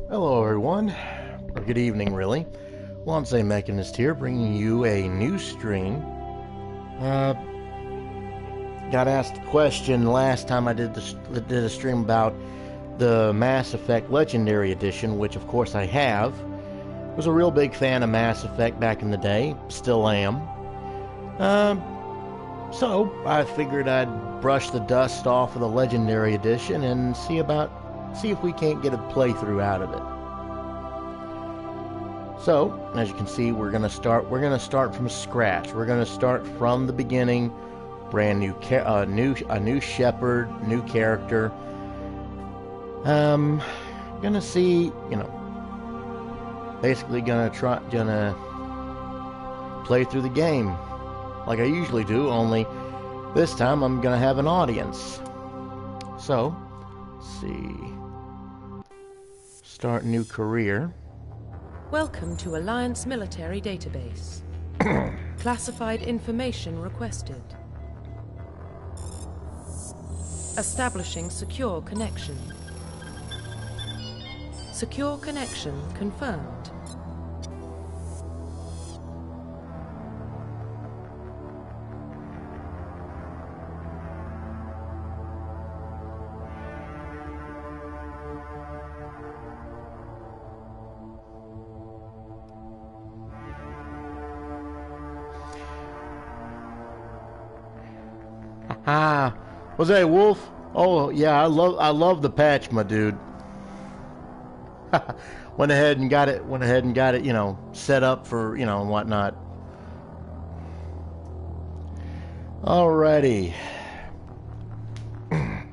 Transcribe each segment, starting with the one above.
Hello everyone, or good evening really. Launces Mechanist here, bringing you a new stream. Got asked a question last time I did a stream about the Mass Effect Legendary Edition, which of course I have. Was a real big fan of Mass Effect back in the day, still am. So I figured I'd brush the dust off of the Legendary Edition and see if we can't get a playthrough out of it. So, as you can see, we're gonna start from scratch. We're gonna start from the beginning, brand new a new shepherd, new character. Gonna see, basically gonna play through the game like I usually do, only this time I'm gonna have an audience. So, let's see. Start new career. Welcome to Alliance Military Database. Classified information requested. Establishing secure connection. Secure connection confirmed. Was that a wolf? Oh yeah, I love the patch, my dude. Went ahead and got it, set up for, and whatnot. Alrighty. But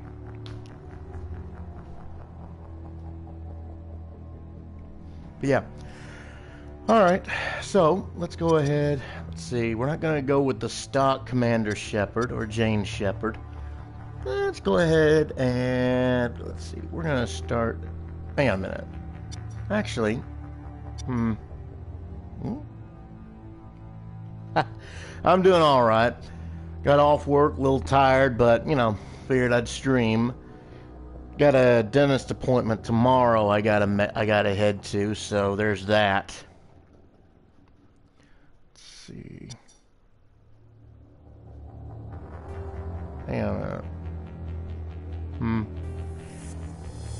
yeah. Alright, so let's go ahead. Let's see, we're not going to go with the stock Commander Shepard or Jane Shepard. Let's go ahead and let's see, we're going to start. Hang on a minute. Actually, I'm doing alright. Got off work, a little tired, but, figured I'd stream. Got a dentist appointment tomorrow I gotta head to, so there's that. See. Hang on a minute.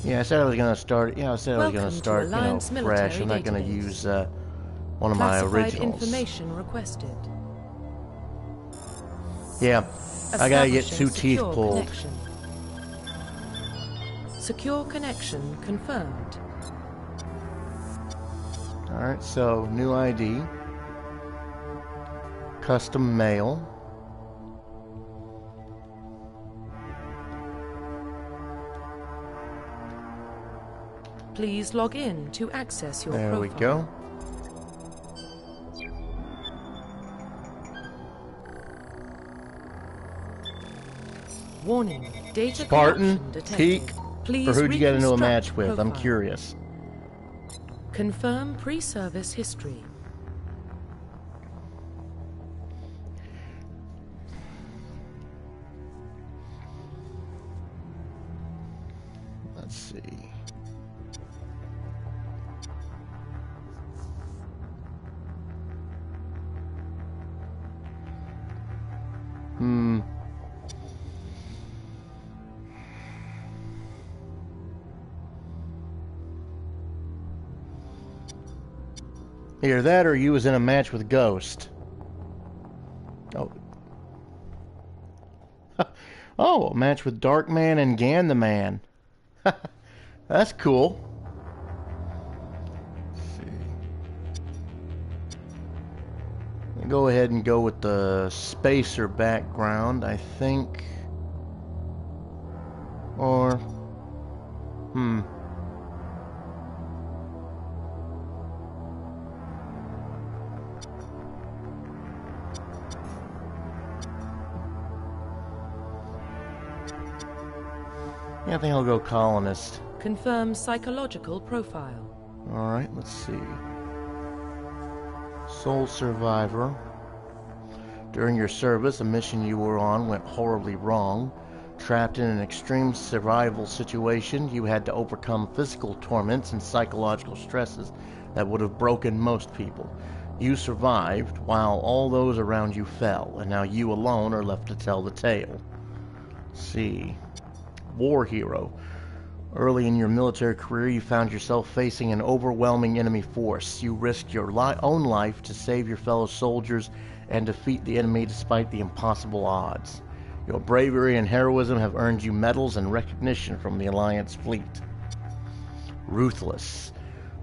Yeah, I said I was gonna start. Yeah, I said I was gonna start, fresh. I'm not gonna use one of my originals. Information requested. Yeah, I gotta get 2 teeth pulled. Connection. Secure connection confirmed. All right, so new ID. Custom mail. Please log in to access your there profile. We go. Warning, data Spartan, detected. peak. Please Or who'd you get into a match with? profile. I'm curious. Confirm pre-service history. Let's see. Either that or you was in a match with Ghost. Oh. Oh, a match with Darkman and Gan the Man. That's cool. Let's see. I'll go ahead and go with the spacer background, I think. Or yeah, I think I'll go colonist. Confirm psychological profile. Alright, let's see. Sole survivor. During your service, a mission you were on went horribly wrong. Trapped in an extreme survival situation, you had to overcome physical torments and psychological stresses that would have broken most people. You survived while all those around you fell, and now you alone are left to tell the tale. Let's see. War hero. Early in your military career, you found yourself facing an overwhelming enemy force. You risked your own life to save your fellow soldiers and defeat the enemy despite the impossible odds. Your bravery and heroism have earned you medals and recognition from the Alliance fleet. Ruthless.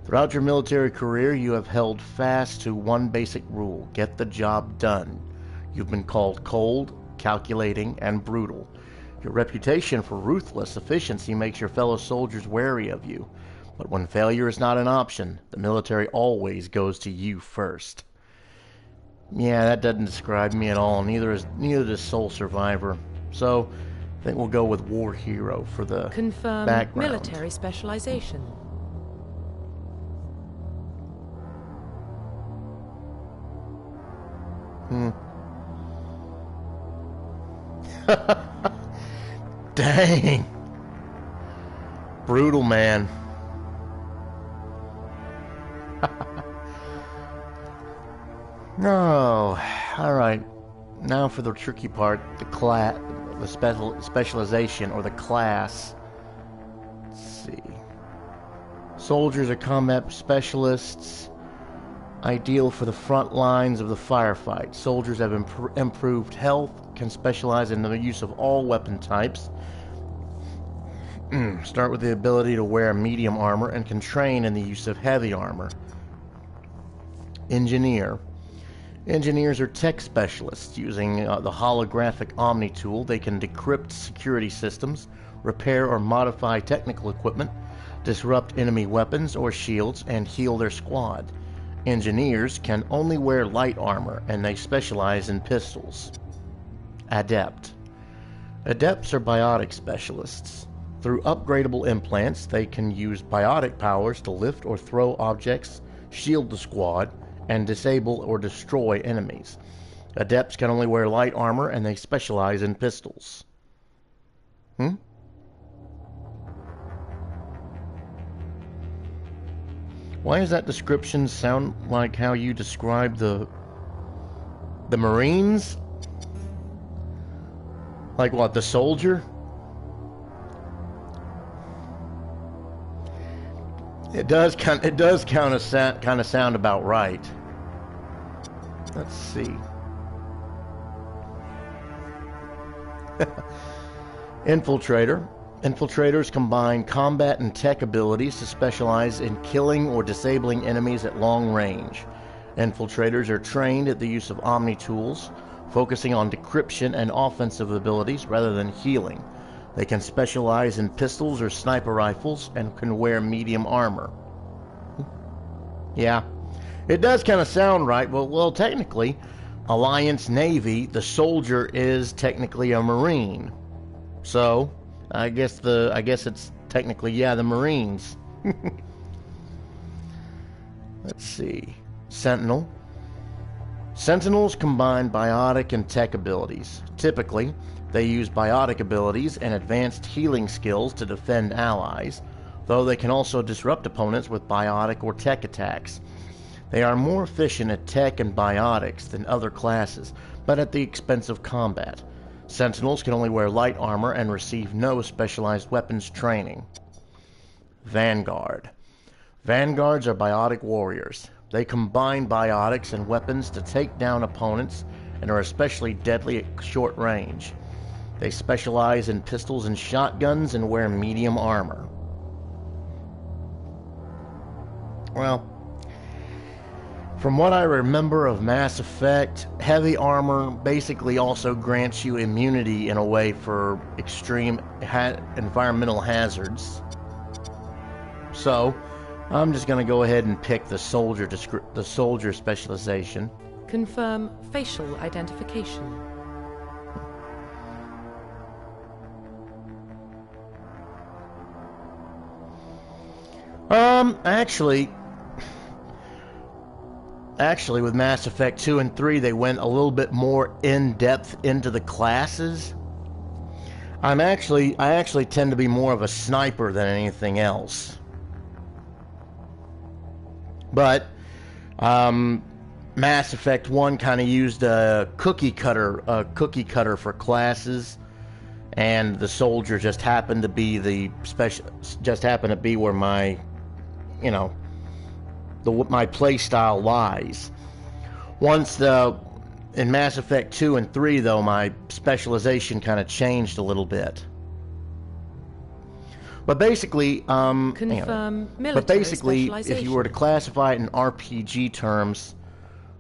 Throughout your military career, you have held fast to one basic rule: get the job done. You've been called cold, calculating, and brutal. Your reputation for ruthless efficiency makes your fellow soldiers wary of you. But when failure is not an option, the military always goes to you first. Yeah, that doesn't describe me at all. Neither does Soul Survivor. So, I think we'll go with War Hero for the Confirm background. military specialization. Dang. Brutal, man. No. Alright. Now for the tricky part, the specialization or the class. Let's see. Soldiers are combat specialists, ideal for the front lines of the firefight. Soldiers have improved health, can specialize in the use of all weapon types. Start with the ability to wear medium armor and can train in the use of heavy armor. Engineer. Engineers are tech specialists. Using the holographic Omni tool, they can decrypt security systems, repair or modify technical equipment, disrupt enemy weapons or shields, and heal their squad. Engineers can only wear light armor, and they specialize in pistols. Adept. Adepts are biotic specialists. Through upgradable implants, they can use biotic powers to lift or throw objects, shield the squad, and disable or destroy enemies. Adepts can only wear light armor, and they specialize in pistols. Why does that description sound like how you describe the Marines? Like what, the soldier? It does kind of sound about right. Let's see. Infiltrator. Infiltrators combine combat and tech abilities to specialize in killing or disabling enemies at long range. Infiltrators are trained at the use of Omni tools, focusing on decryption and offensive abilities rather than healing. They can specialize in pistols or sniper rifles and can wear medium armor. Yeah, it does kind of sound right. Well, technically, Alliance Navy, the soldier is technically a Marine. So, I guess it's technically, yeah, the Marines. Let's see. Sentinel. Sentinels combine biotic and tech abilities. Typically, they use biotic abilities and advanced healing skills to defend allies, though they can also disrupt opponents with biotic or tech attacks. They are more efficient at tech and biotics than other classes, but at the expense of combat. Sentinels can only wear light armor and receive no specialized weapons training. Vanguard. Vanguards are biotic warriors. They combine biotics and weapons to take down opponents and are especially deadly at short range. They specialize in pistols and shotguns and wear medium armor. Well, from what I remember of Mass Effect, heavy armor basically also grants you immunity in a way for extreme environmental hazards. So, I'm just going to go ahead and pick the soldier specialization. Confirm facial identification. Actually, with Mass Effect 2 and 3, they went a little bit more in-depth into the classes. I actually tend to be more of a sniper than anything else. But Mass Effect 1 kind of used a cookie cutter for classes, and the soldier just happened to be where my, you know, my play style lies. In Mass Effect 2 and 3, though, my specialization kind of changed a little bit. But basically, Confirm military specialization. if you were to classify it in RPG terms,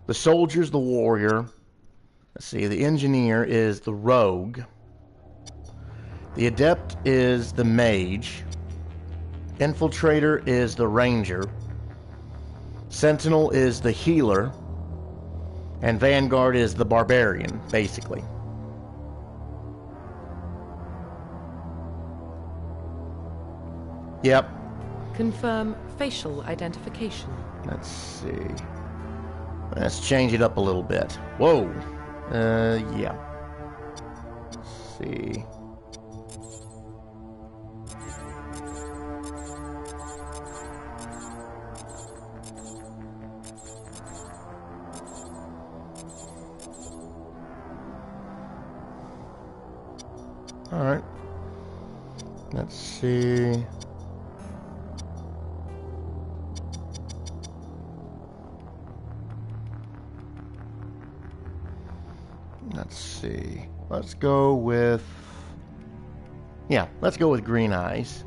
the soldier's the warrior. Let's see, the engineer is the rogue. The adept is the mage. Infiltrator is the ranger. Sentinel is the healer. And Vanguard is the barbarian, basically. Yep. Confirm facial identification. Let's see. Let's change it up a little bit. Whoa. Yeah. Let's see. All right. Let's see. Let's see. Let's go with... Yeah, let's go with green eyes.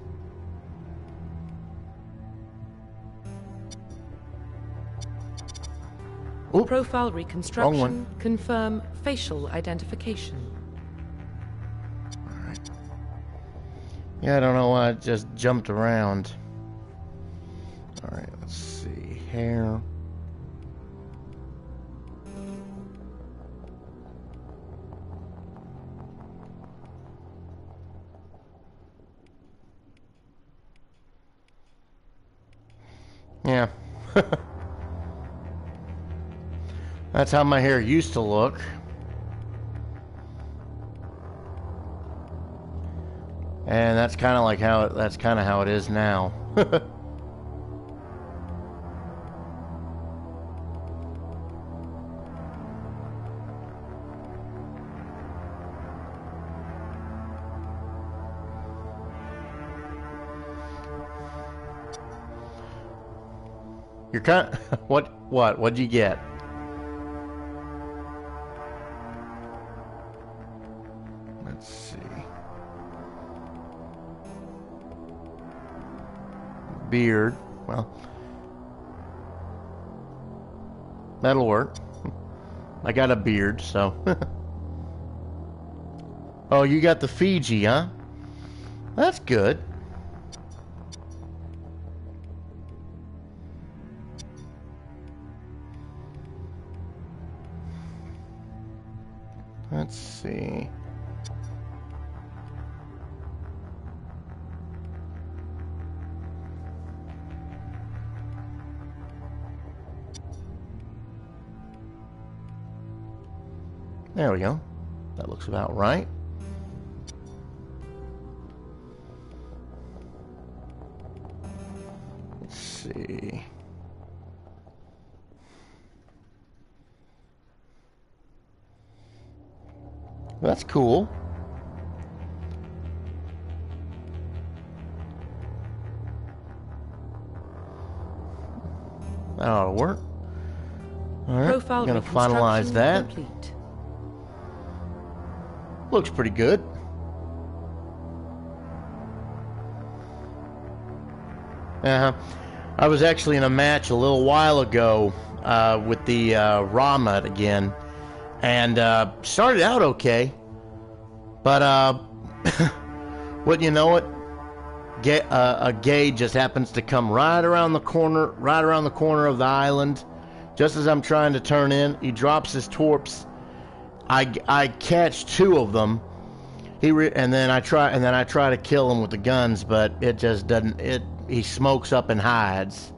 Oop. Profile Wrong reconstruction. one. Confirm facial identification. Alright. Yeah, I don't know why it just jumped around. Alright, let's see. Hair. Yeah. That's how my hair used to look. And that's kind of how it is now. You're kind of, what'd you get? Let's see. Beard. Well, that'll work. I got a beard, so. Oh, you got the Fiji, huh? That's good. Let's see. There we go. That looks about right. Let's see. That's cool. That ought to work. All right, Profile I'm gonna finalize that. Complete. Looks pretty good. I was actually in a match a little while ago with the Ramad again, and started out okay, but wouldn't you know it, a gate just happens to come right around the corner of the island, just as I'm trying to turn in. He drops his torps. I catch two of them. And then I try to kill him with the guns, but it just doesn't. He smokes up and hides.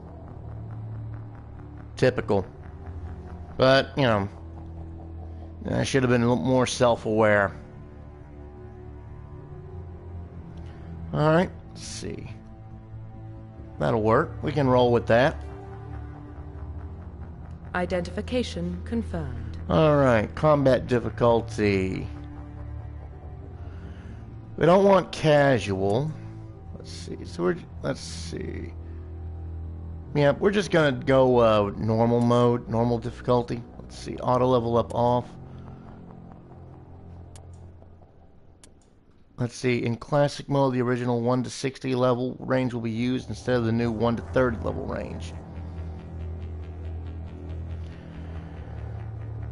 Typical. But you know, I should have been a little more self-aware. Alright, let's see. That'll work. We can roll with that. Identification confirmed. Alright, combat difficulty. We don't want casual. Let's see. So let's see. Yeah, we're just gonna go normal mode, normal difficulty. Let's see. Auto level up off. Let's see. In classic mode, the original 1 to 60 level range will be used instead of the new 1 to 30 level range.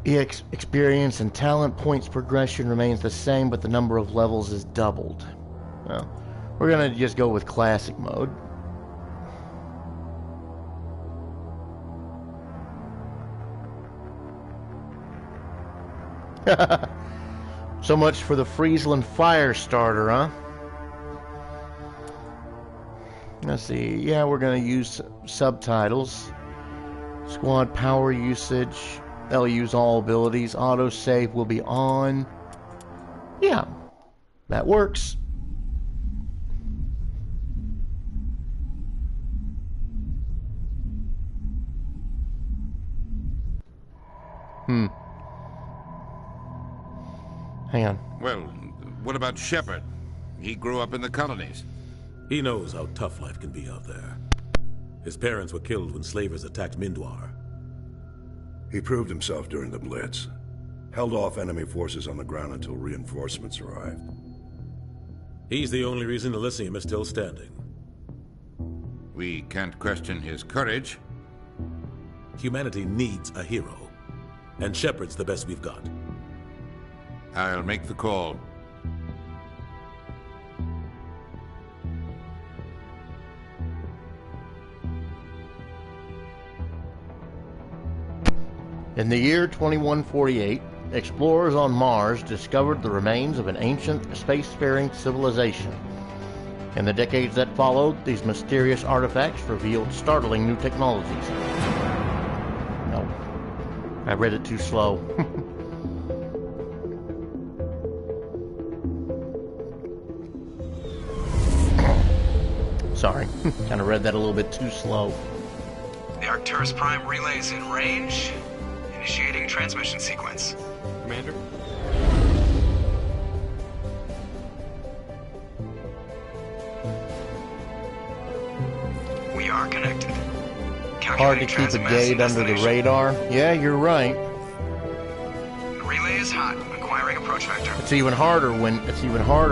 EX experience and talent points progression remains the same, but the number of levels is doubled. Well, we're gonna just go with classic mode. So much for the Friesland Firestarter, huh? Let's see. Yeah, we're gonna use subtitles. Squad power usage. They'll use all abilities. Autosave will be on. Yeah, that works. Hang on. Well, what about Shepard? He grew up in the colonies. He knows how tough life can be out there. His parents were killed when slavers attacked Mindwar. He proved himself during the Blitz. Held off enemy forces on the ground until reinforcements arrived. He's the only reason Elysium is still standing. We can't question his courage. Humanity needs a hero. And Shepard's the best we've got. I'll make the call. In the year 2148, explorers on Mars discovered the remains of an ancient spacefaring civilization. In the decades that followed, these mysterious artifacts revealed startling new technologies. No, I read it too slow. Sorry, kind of read that a little bit too slow. The Arcturus Prime relay is in range. Initiating transmission sequence. Commander? We are connected. Hard to keep a gate under the radar. Yeah, you're right. The relay is hot. Acquiring approach vector. It's even harder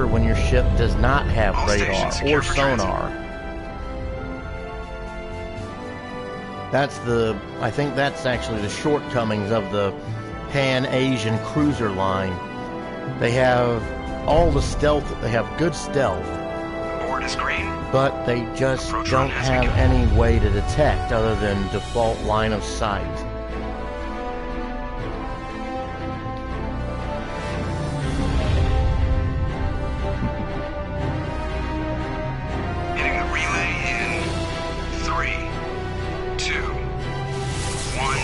when your ship does not have All radar or sonar. I think that's actually the shortcomings of the Pan-Asian cruiser line. They have all the stealth, they have good stealth. Board is green. But they just don't have any way to detect other than default line of sight. Hitting the relay in 3, 2, 1.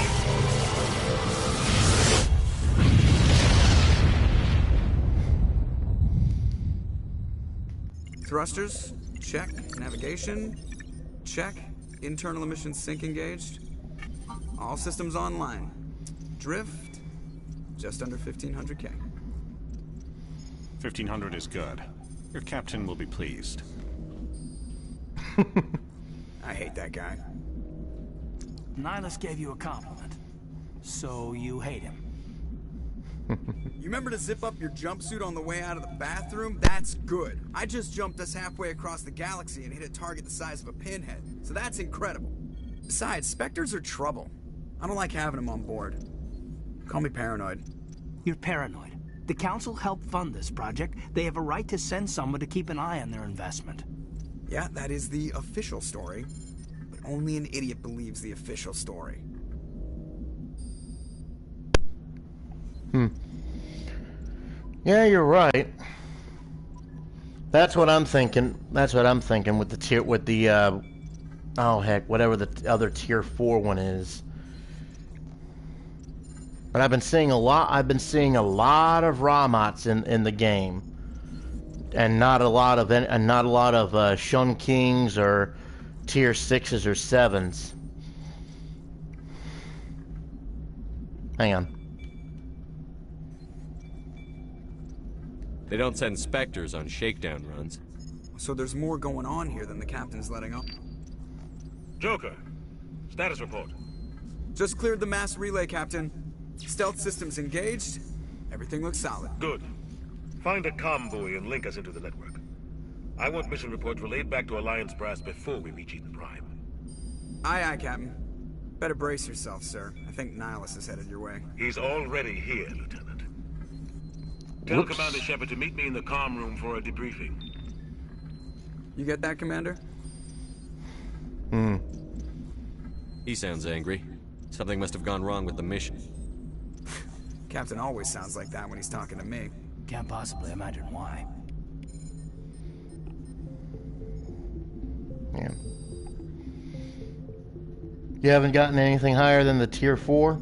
Thrusters, check. Navigation, check. Internal emissions sync engaged. All systems online. Drift, just under 1500K. 1500 is good. Your captain will be pleased. I hate that guy. Nihilus gave you a compliment. So you hate him. You remember to zip up your jumpsuit on the way out of the bathroom? That's good. I just jumped us halfway across the galaxy and hit a target the size of a pinhead. So that's incredible. Besides, Spectres are trouble. I don't like having them on board. Call me paranoid. You're paranoid. The Council helped fund this project. They have a right to send someone to keep an eye on their investment. Yeah, that is the official story. But only an idiot believes the official story. Yeah, you're right. That's what I'm thinking. That's what I'm thinking with the oh heck, whatever the other tier 4 one is. But I've been seeing a lot of Ramats in the game. not a lot of Shun Kings or tier 6s or 7s. Hang on. They don't send Spectres on shakedown runs. So there's more going on here than the captain's letting on. Joker, status report. Just cleared the mass relay, Captain. Stealth systems engaged. Everything looks solid. Good. Find a comm buoy and link us into the network. I want mission reports relayed back to Alliance Brass before we reach Eden Prime. Aye, aye, Captain. Better brace yourself, sir. I think Nihilus is headed your way. He's already here, Lieutenant. Tell Commander Shepard to meet me in the comm room for a debriefing. You get that, Commander? He sounds angry. Something must have gone wrong with the mission. Captain always sounds like that when he's talking to me. Can't possibly imagine why. Yeah. You haven't gotten anything higher than the tier 4,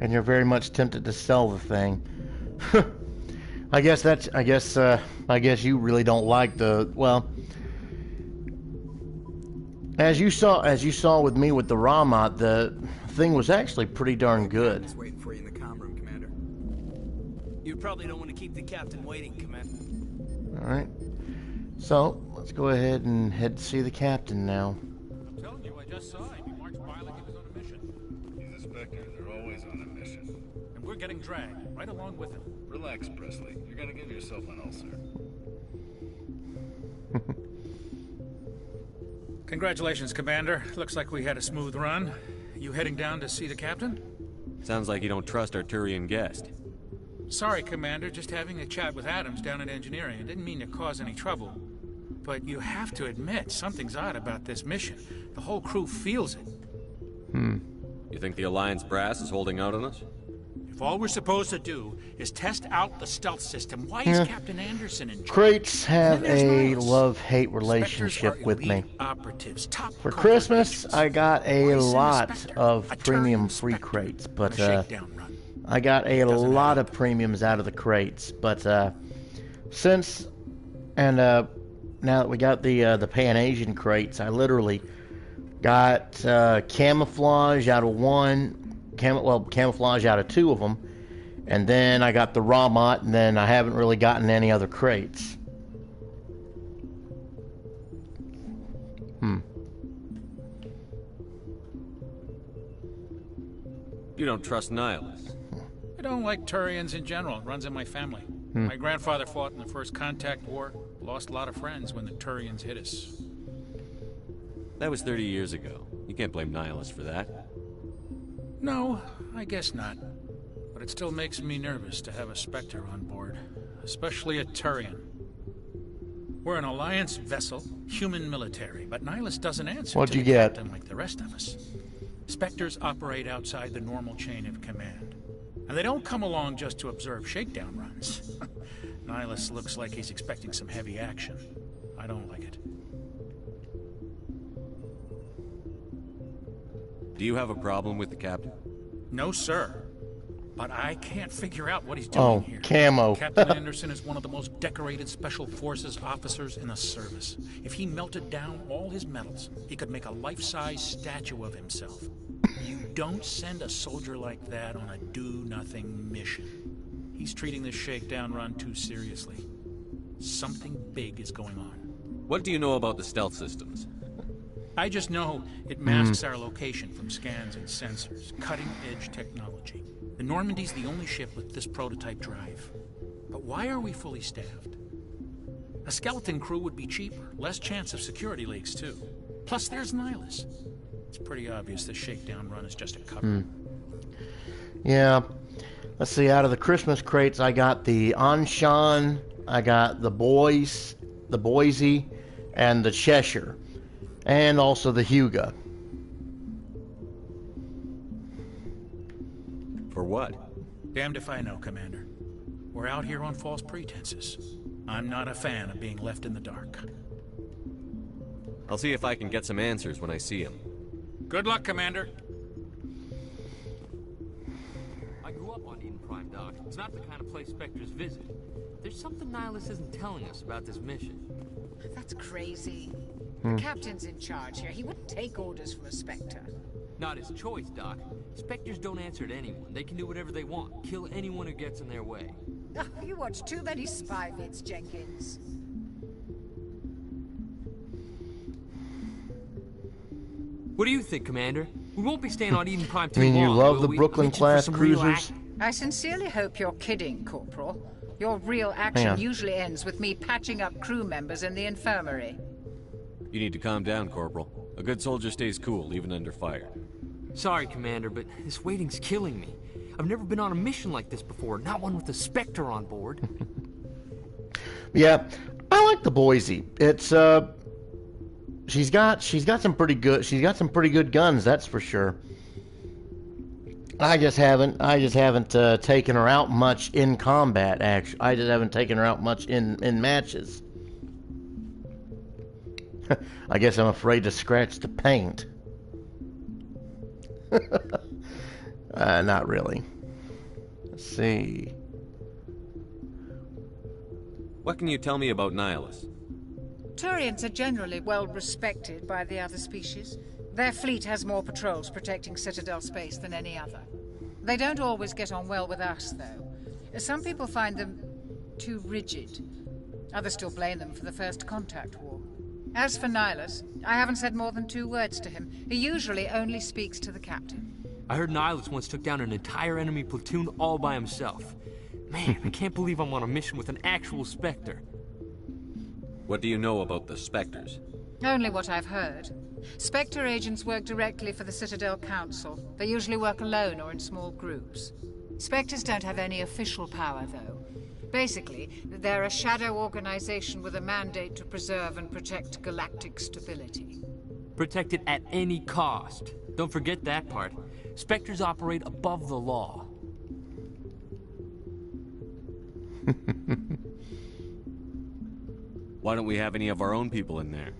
and you're very much tempted to sell the thing. I guess you really don't like the, well, as you saw with me with the Ramat, the thing was actually pretty darn good. Just waiting for you in the comm room, Commander. You probably don't want to keep the captain waiting, Commander. All right. So let's go ahead and head to see the captain now. I'm telling you, I just saw him. He marched by like he was on a mission. He's a Spectre. They're always on a mission. And we're getting dragged right along with him. Relax, Presley. You're gonna give yourself an ulcer. Congratulations, Commander. Looks like we had a smooth run. You heading down to see the captain? Sounds like you don't trust our Turian guest. Sorry, Commander. Just having a chat with Adams down at engineering. I didn't mean to cause any trouble. But you have to admit, something's odd about this mission. The whole crew feels it. You think the Alliance Brass is holding out on us? If all we're supposed to do is test out the stealth system, why is Captain Anderson in charge? Kratos have a Nihilus. love-hate relationship with me. Operatives, top For Christmas, agents. I got a Why send lot Spectre? of A premium Turian free Spectre crates, on but a shakedown run. I got a Doesn't lot help. of premiums out of the crates. But since and now that we got the Pan-Asian crates, I literally got camouflage out of camouflage out of 2 of them, and then I got the Ramat, and then I haven't really gotten any other crates. You don't trust Nihilus. I don't like Turians in general. It runs in my family. My grandfather fought in the First Contact War. Lost a lot of friends when the Turians hit us. That was 30 years ago. You can't blame Nihilus for that. No, I guess not. But it still makes me nervous to have a Spectre on board. Especially a Turian. We're an Alliance vessel, human military, but Nihilus doesn't answer What'd to you the get? captain like the rest of us. Spectres operate outside the normal chain of command. And they don't come along just to observe shakedown runs. Nihilus looks like he's expecting some heavy action. I don't like it. Do you have a problem with the captain? No, sir. But I can't figure out what he's doing here. Camo. Captain Anderson is one of the most decorated Special Forces officers in the service. If he melted down all his medals, he could make a life-size statue of himself. You don't send a soldier like that on a do-nothing mission. He's treating this shakedown run too seriously. Something big is going on. What do you know about the stealth systems? I just know it masks our location from scans and sensors. Cutting-edge technology. The Normandy's the only ship with this prototype drive. But why are we fully staffed? A skeleton crew would be cheaper, less chance of security leaks too. Plus there's Nihilus. It's pretty obvious this shakedown run is just a cover. Yeah. Let's see, out of the Christmas crates, I got the Anshan, I got the Boise, and the Cheshire. And also the Huga. For what? Damned if I know, Commander. We're out here on false pretenses. I'm not a fan of being left in the dark. I'll see if I can get some answers when I see him. Good luck, Commander. I grew up on Eden Prime, Doc. It's not the kind of place Spectres visit. There's something Nihilus isn't telling us about this mission. That's crazy. The captain's in charge here. He wouldn't take orders from a Spectre. Not his choice, Doc. Spectres don't answer to anyone. They can do whatever they want. Kill anyone who gets in their way. Oh, you watch too many spy vids, Jenkins. What do you think, Commander? We won't be staying on Eden Prime too I mean, long. you love will the we? Brooklyn-class Reaching for some real cruisers? I sincerely hope you're kidding, Corporal. Your real action usually ends with me patching up crew members in the infirmary. You need to calm down, Corporal. A good soldier stays cool, even under fire. Sorry, Commander, but this waiting's killing me. I've never been on a mission like this before, not one with a Spectre on board. Yeah, I like the Boise. It's she's got some pretty good guns, that's for sure. I just haven't taken her out much in combat. Actually, I just haven't taken her out much in matches. I guess I'm afraid to scratch the paint. Not really. Let's see. What can you tell me about Nihilus? Turians are generally well respected by the other species. Their fleet has more patrols protecting Citadel space than any other. They don't always get on well with us, though. Some people find them too rigid. Others still blame them for the First Contact War. As for Nihilus, I haven't said more than 2 words to him. He usually only speaks to the captain. I heard Nihilus once took down an entire enemy platoon all by himself. Man, I can't believe I'm on a mission with an actual Spectre. What do you know about the Spectres? Only what I've heard. Spectre agents work directly for the Citadel Council. They usually work alone or in small groups. Spectres don't have any official power, though. Basically, they're a shadow organization with a mandate to preserve and protect galactic stability. Protect it at any cost. Don't forget that part. Spectres operate above the law. Why don't we have any of our own people in there?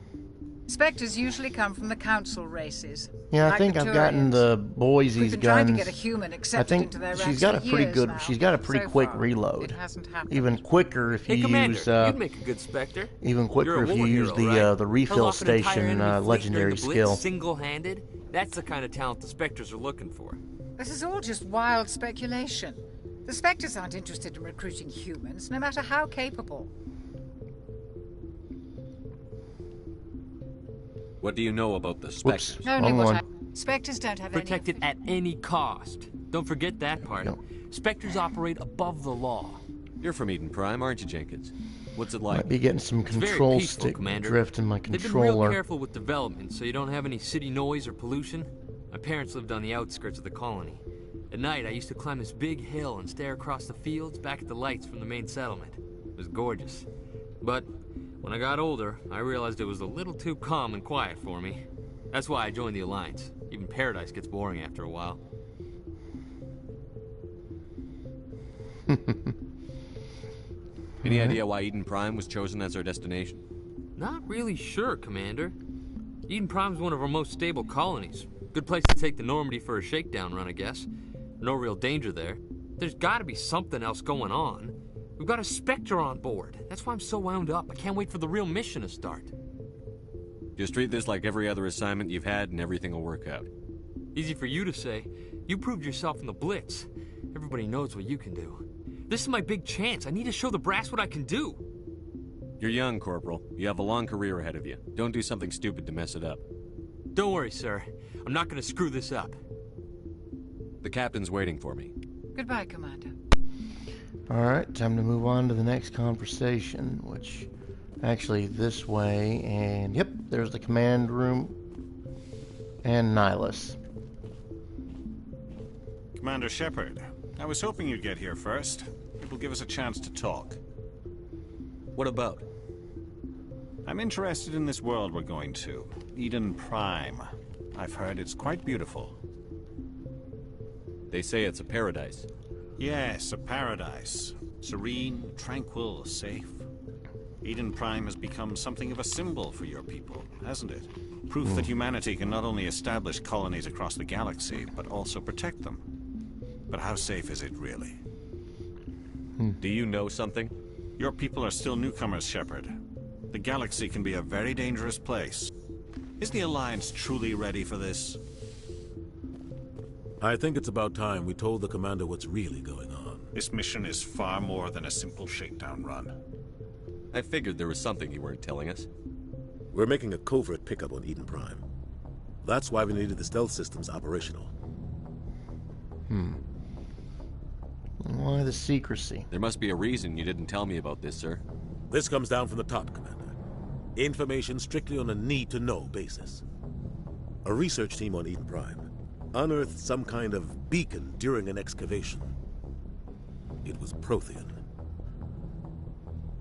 Spectres usually come from the council races. Yeah, I like think the I've gotten the Boise's We've been guns. trying to get a human accepted I think into their she's ranks got a for pretty years good. now. She's got a pretty So quick far, reload. It hasn't happened. Even quicker if you Hey, Commander, use. you'd make a good Spectre. Even quicker You're a if you war use hero, the right? the Pull refill off an entire station enemy fleet legendary during the skill. Blitz single-handed. That's the kind of talent the Spectres are looking for. This is all just wild speculation. The Spectres aren't interested in recruiting humans, no matter how capable. What do you know about the Spectres? Only what I... Spectres don't have Protect any... it at any cost. Don't forget that part. Spectres operate above the law. You're from Eden Prime, aren't you, Jenkins? What's it like? Might be getting some It's very control peaceful, stick Commander. drift in my They've been real controller. careful with development, so you don't have any city noise or pollution. My parents lived on the outskirts of the colony. At night, I used to climb this big hill and stare across the fields back at the lights from the main settlement. It was gorgeous. But when I got older, I realized it was a little too calm and quiet for me. That's why I joined the Alliance. Even Paradise gets boring after a while. Any idea why Eden Prime was chosen as our destination? Not really sure, Commander. Eden Prime's one of our most stable colonies. Good place to take the Normandy for a shakedown run, I guess. No real danger there. There's gotta be something else going on. We've got a Spectre on board. That's why I'm so wound up. I can't wait for the real mission to start. Just treat this like every other assignment you've had and everything will work out. Easy for you to say. You proved yourself in the Blitz. Everybody knows what you can do. This is my big chance. I need to show the brass what I can do. You're young, Corporal. You have a long career ahead of you. Don't do something stupid to mess it up. Don't worry, sir. I'm not gonna screw this up. The captain's waiting for me. Goodbye, Commander. Alright, time to move on to the next conversation, which actually this way, and yep, there's the command room and Nihilus. Commander Shepard, I was hoping you'd get here first. It will give us a chance to talk. What about? I'm interested in this world we're going to, Eden Prime. I've heard it's quite beautiful. They say it's a paradise. Yes, a paradise. Serene, tranquil, safe. Eden Prime has become something of a symbol for your people, hasn't it? Proof that humanity can not only establish colonies across the galaxy, but also protect them. But how safe is it really? Do you know something? Your people are still newcomers, Shepard. The galaxy can be a very dangerous place. Is the Alliance truly ready for this? I think it's about time we told the Commander what's really going on. This mission is far more than a simple shakedown run. I figured there was something you weren't telling us. We're making a covert pickup on Eden Prime. That's why we needed the stealth systems operational. Why the secrecy? There must be a reason you didn't tell me about this, sir. This comes down from the top, Commander. Information strictly on a need-to-know basis. A research team on Eden Prime unearthed some kind of beacon during an excavation. It was Prothean.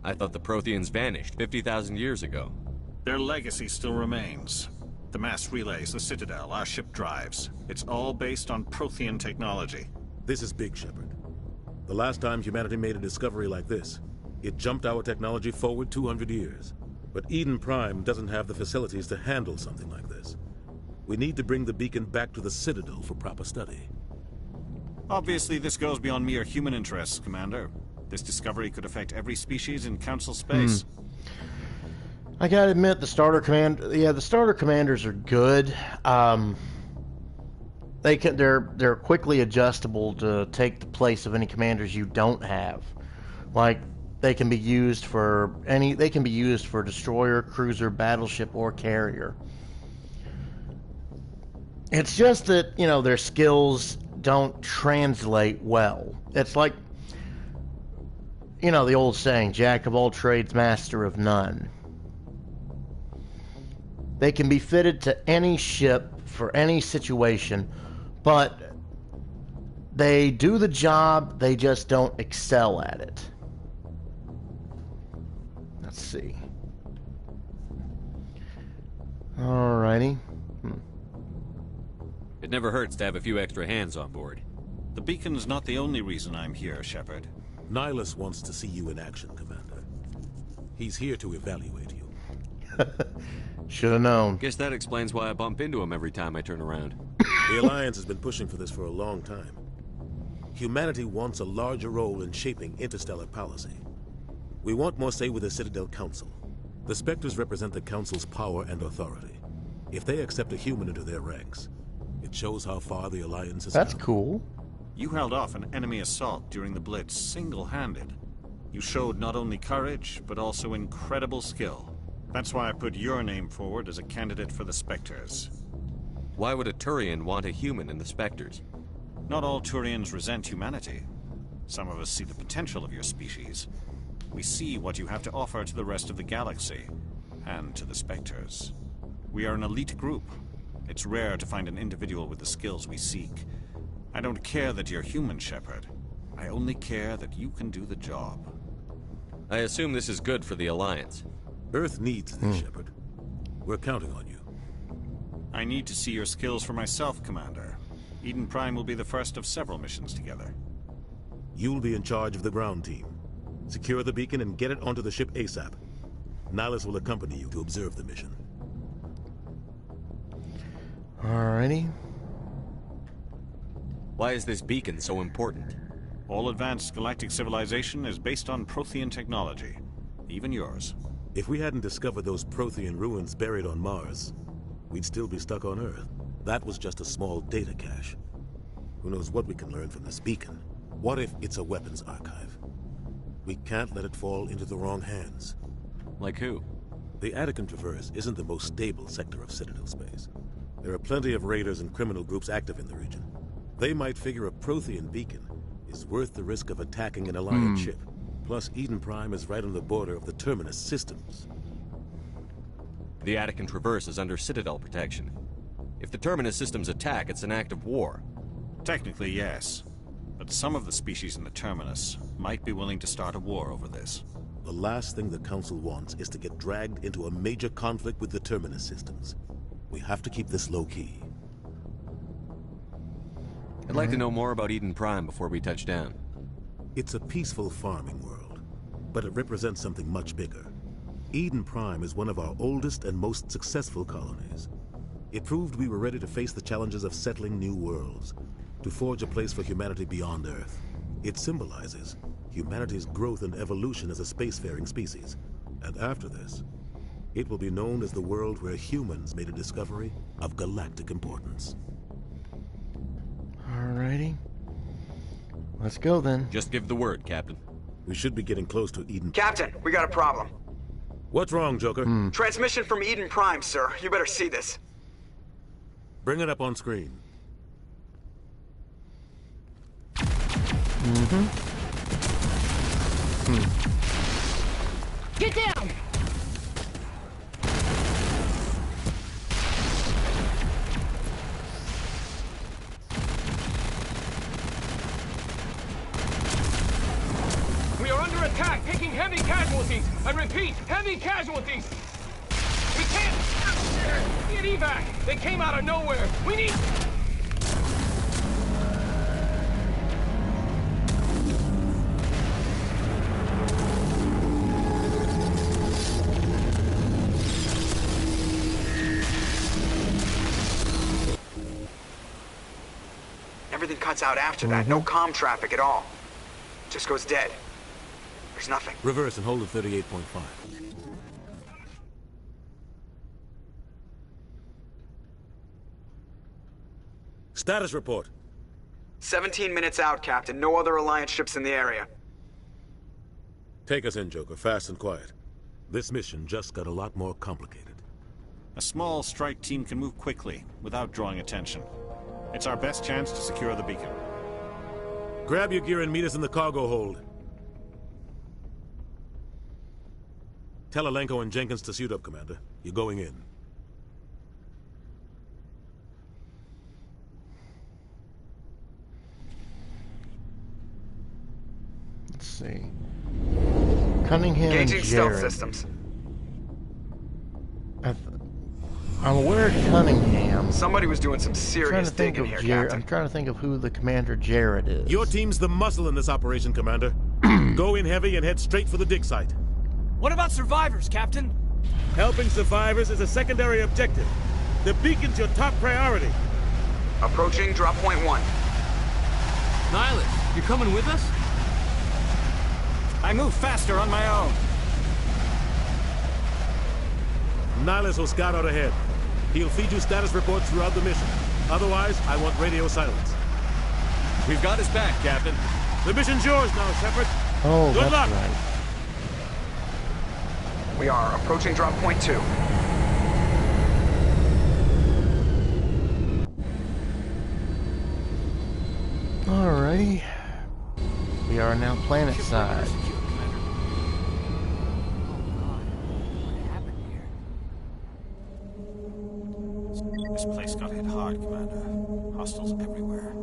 I thought the Protheans vanished 50,000 years ago. Their legacy still remains. The mass relays, the Citadel, our ship drives. It's all based on Prothean technology. This is big, Shepard. The last time humanity made a discovery like this, it jumped our technology forward 200 years. But Eden Prime doesn't have the facilities to handle something like this. We need to bring the beacon back to the Citadel for proper study. Obviously, this goes beyond mere human interests, Commander. This discovery could affect every species in Council space. I gotta admit, the starter commanders are good. They're quickly adjustable to take the place of any commanders you don't have. Like, they can be used for destroyer, cruiser, battleship, or carrier. It's just that, their skills don't translate well. It's like, the old saying, jack of all trades, master of none. They can be fitted to any ship for any situation, but they do the job, they just don't excel at it. Let's see. Alrighty. It never hurts to have a few extra hands on board. The beacon's not the only reason I'm here, Shepard. Nihilus wants to see you in action, Commander. He's here to evaluate you. Should have known. Guess that explains why I bump into him every time I turn around. The Alliance has been pushing for this for a long time. Humanity wants a larger role in shaping interstellar policy. We want more say with the Citadel Council. The Spectres represent the Council's power and authority. If they accept a human into their ranks, it shows how far the Alliance has That's come. cool. You held off an enemy assault during the Blitz single-handed. You showed not only courage, but also incredible skill. That's why I put your name forward as a candidate for the Spectres. Why would a Turian want a human in the Spectres? Not all Turians resent humanity. Some of us see the potential of your species. We see what you have to offer to the rest of the galaxy, and to the Spectres. We are an elite group. It's rare to find an individual with the skills we seek. I don't care that you're human, Shepard. I only care that you can do the job. I assume this is good for the Alliance. Earth needs this, Shepard. We're counting on you. I need to see your skills for myself, Commander. Eden Prime will be the first of several missions together. You'll be in charge of the ground team. Secure the beacon and get it onto the ship ASAP. Nihilus will accompany you to observe the mission. Alrighty. Why is this beacon so important? All advanced galactic civilization is based on Prothean technology. Even yours. If we hadn't discovered those Prothean ruins buried on Mars, we'd still be stuck on Earth. That was just a small data cache. Who knows what we can learn from this beacon? What if it's a weapons archive? We can't let it fall into the wrong hands. Like who? The Attican Traverse isn't the most stable sector of Citadel space. There are plenty of raiders and criminal groups active in the region. They might figure a Prothean beacon is worth the risk of attacking an Alliance ship. Plus, Eden Prime is right on the border of the Terminus systems. The Attican Traverse is under Citadel protection. If the Terminus systems attack, it's an act of war. Technically, yes. But some of the species in the Terminus might be willing to start a war over this. The last thing the Council wants is to get dragged into a major conflict with the Terminus systems. We have to keep this low-key. I'd like to know more about Eden Prime before we touch down. It's a peaceful farming world, but it represents something much bigger. Eden Prime is one of our oldest and most successful colonies. It proved we were ready to face the challenges of settling new worlds, to forge a place for humanity beyond Earth. It symbolizes humanity's growth and evolution as a spacefaring species. And after this, it will be known as the world where humans made a discovery of galactic importance. Alrighty. Let's go then. Just give the word, Captain. We should be getting close to Eden. Captain, we got a problem. What's wrong, Joker? Transmission from Eden Prime, sir. You better see this. Bring it up on screen. Get down! We are under attack, taking heavy casualties. I repeat, heavy casualties. We can't get evac. They came out of nowhere. We need... Everything cuts out after that. No comm traffic at all. Just goes dead. There's nothing. Reverse and hold at 38.5. Status report. 17 minutes out, Captain. No other Alliance ships in the area. Take us in, Joker, fast and quiet. This mission just got a lot more complicated. A small strike team can move quickly, without drawing attention. It's our best chance to secure the beacon. Grab your gear and meet us in the cargo hold. Tell Alenko and Jenkins to suit up, Commander. You're going in. Let's see. Cunningham Engaging and stealth Jared. systems. I'm aware of Cunningham. Somebody was doing some serious digging here, Captain. I'm trying to think of who the Commander Jared is. Your team's the muscle in this operation, Commander. Go in heavy and head straight for the dig site. What about survivors, Captain? Helping survivors is a secondary objective. The beacon's your top priority. Approaching drop point 1. Nihilus, you coming with us? I move faster on my own. Nihilus will scout out ahead. He'll feed you status reports throughout the mission. Otherwise, I want radio silence. We've got his back, Captain. The mission's yours now, Shepard. Oh, Good that's luck. right. We are approaching drop point 2. Alrighty. We are now planet side. This place got hit hard, Commander. Hostiles everywhere.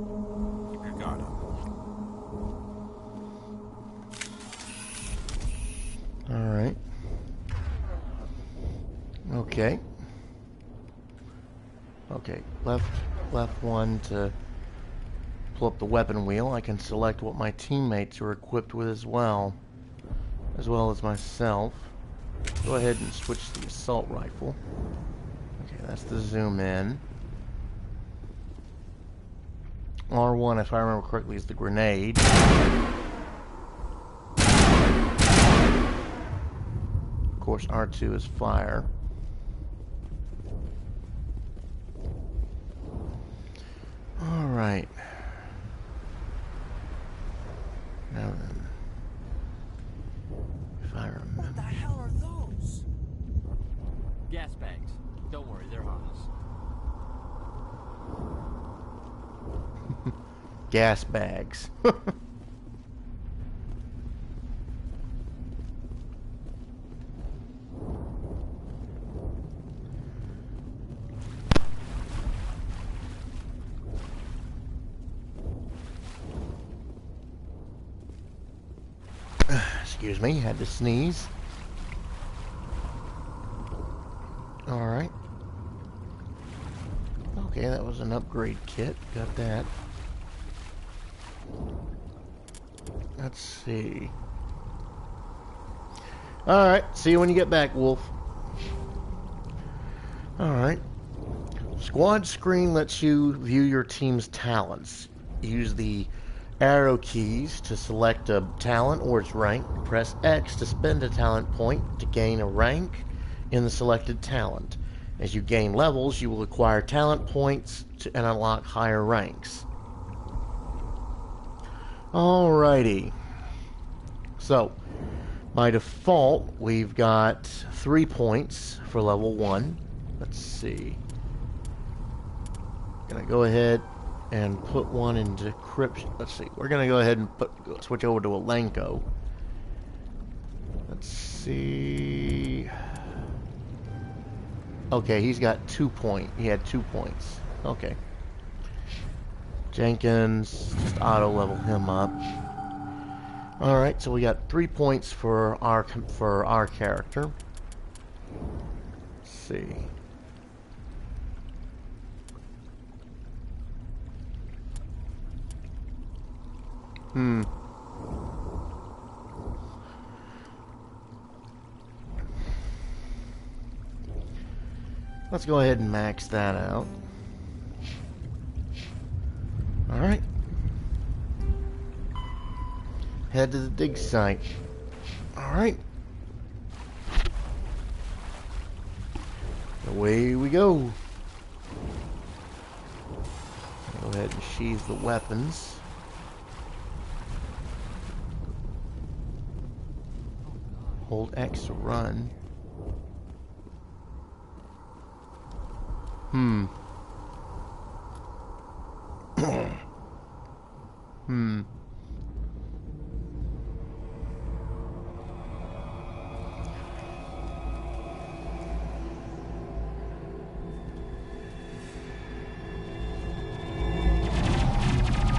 Keep your guard up. Alright. Okay. Okay, left one to pull up the weapon wheel. I can select what my teammates are equipped with as well as myself. Go ahead and switch to the assault rifle. Okay, that's the zoom in. R1, if I remember correctly, is the grenade. Of course, R2 is fire. Alright. Now then. If I remember. What the hell are those? Gas bags. Don't worry, they're harmless. Gas bags. Excuse me, had to sneeze. Alright. Okay, that was an upgrade kit. Got that. Let's see. Alright, see you when you get back, Wolf. Alright. Squad screen lets you view your team's talents. Use the arrow keys to select a talent or its rank. Press X to spend a talent point to gain a rank in the selected talent. As you gain levels, you will acquire talent points and unlock higher ranks. Alrighty. So, by default, we've got 3 points for level 1. Let's see. Gonna go ahead and put one in decryption. Let's see. We're gonna go ahead and switch over to Elenko. Let's see. Okay, he's got 2 points. He had 2 points. Okay. Jenkins, just auto level him up. All right, so we got 3 points for our character. Let's see. Let's go ahead and max that out. All right. Head to the dig site. All right. Away we go. Go ahead and sheathe the weapons. Hold X to run.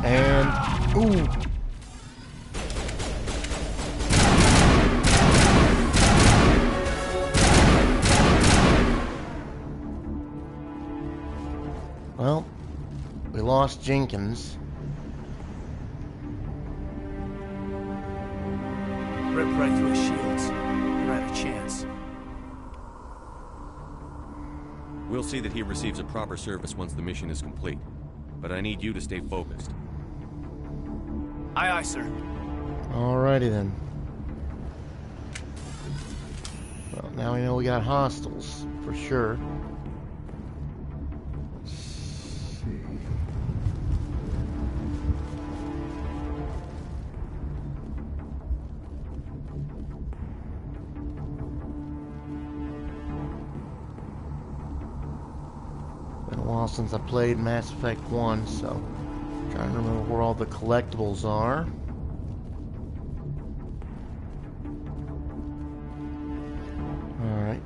And ooh. Well, we lost Jenkins. Rip right through his shields. Never had a chance. We'll see that he receives a proper service once the mission is complete. But I need you to stay focused. Aye, aye, sir. Alrighty then. Well, now we know we got hostiles, for sure. Let's see. Been a while since I played Mass Effect 1, so I'm trying to remember where all the collectibles are. Alright.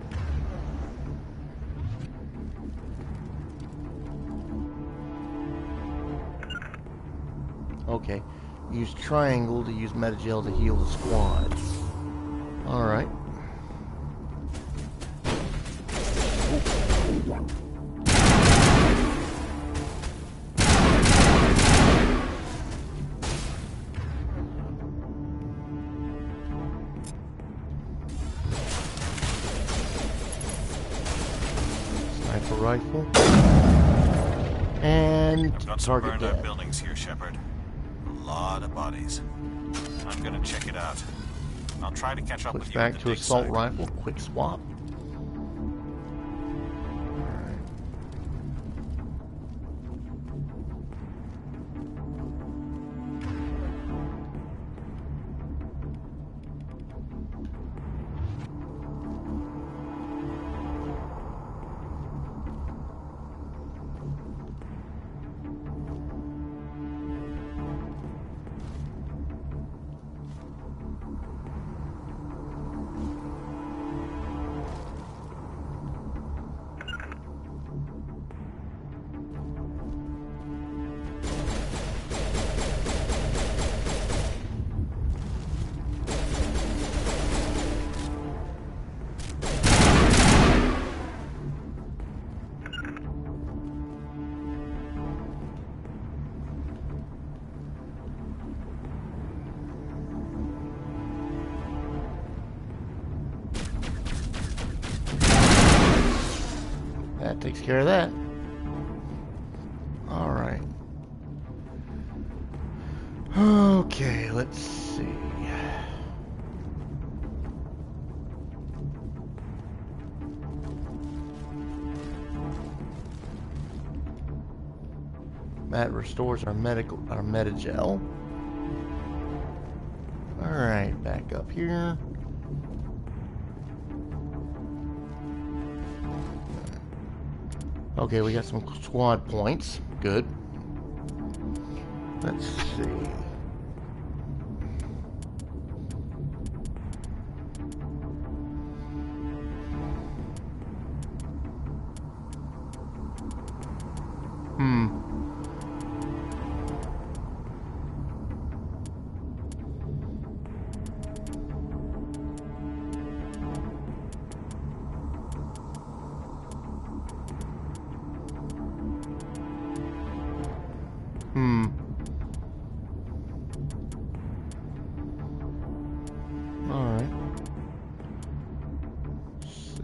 Okay. Use triangle to use metagel to heal the squad. Alright. Sniper rifle. And Got some target burned out dead. buildings here, Shepard. A lot of bodies. I'm gonna check it out. I'll try to catch up Switch with you at back the to dig assault site. rifle. Quick swap. That takes care of that. Alright. Okay, let's see. That restores our metagel. Alright, back up here. Okay, we got some squad points. Good. Let's see. Alright. Let's see.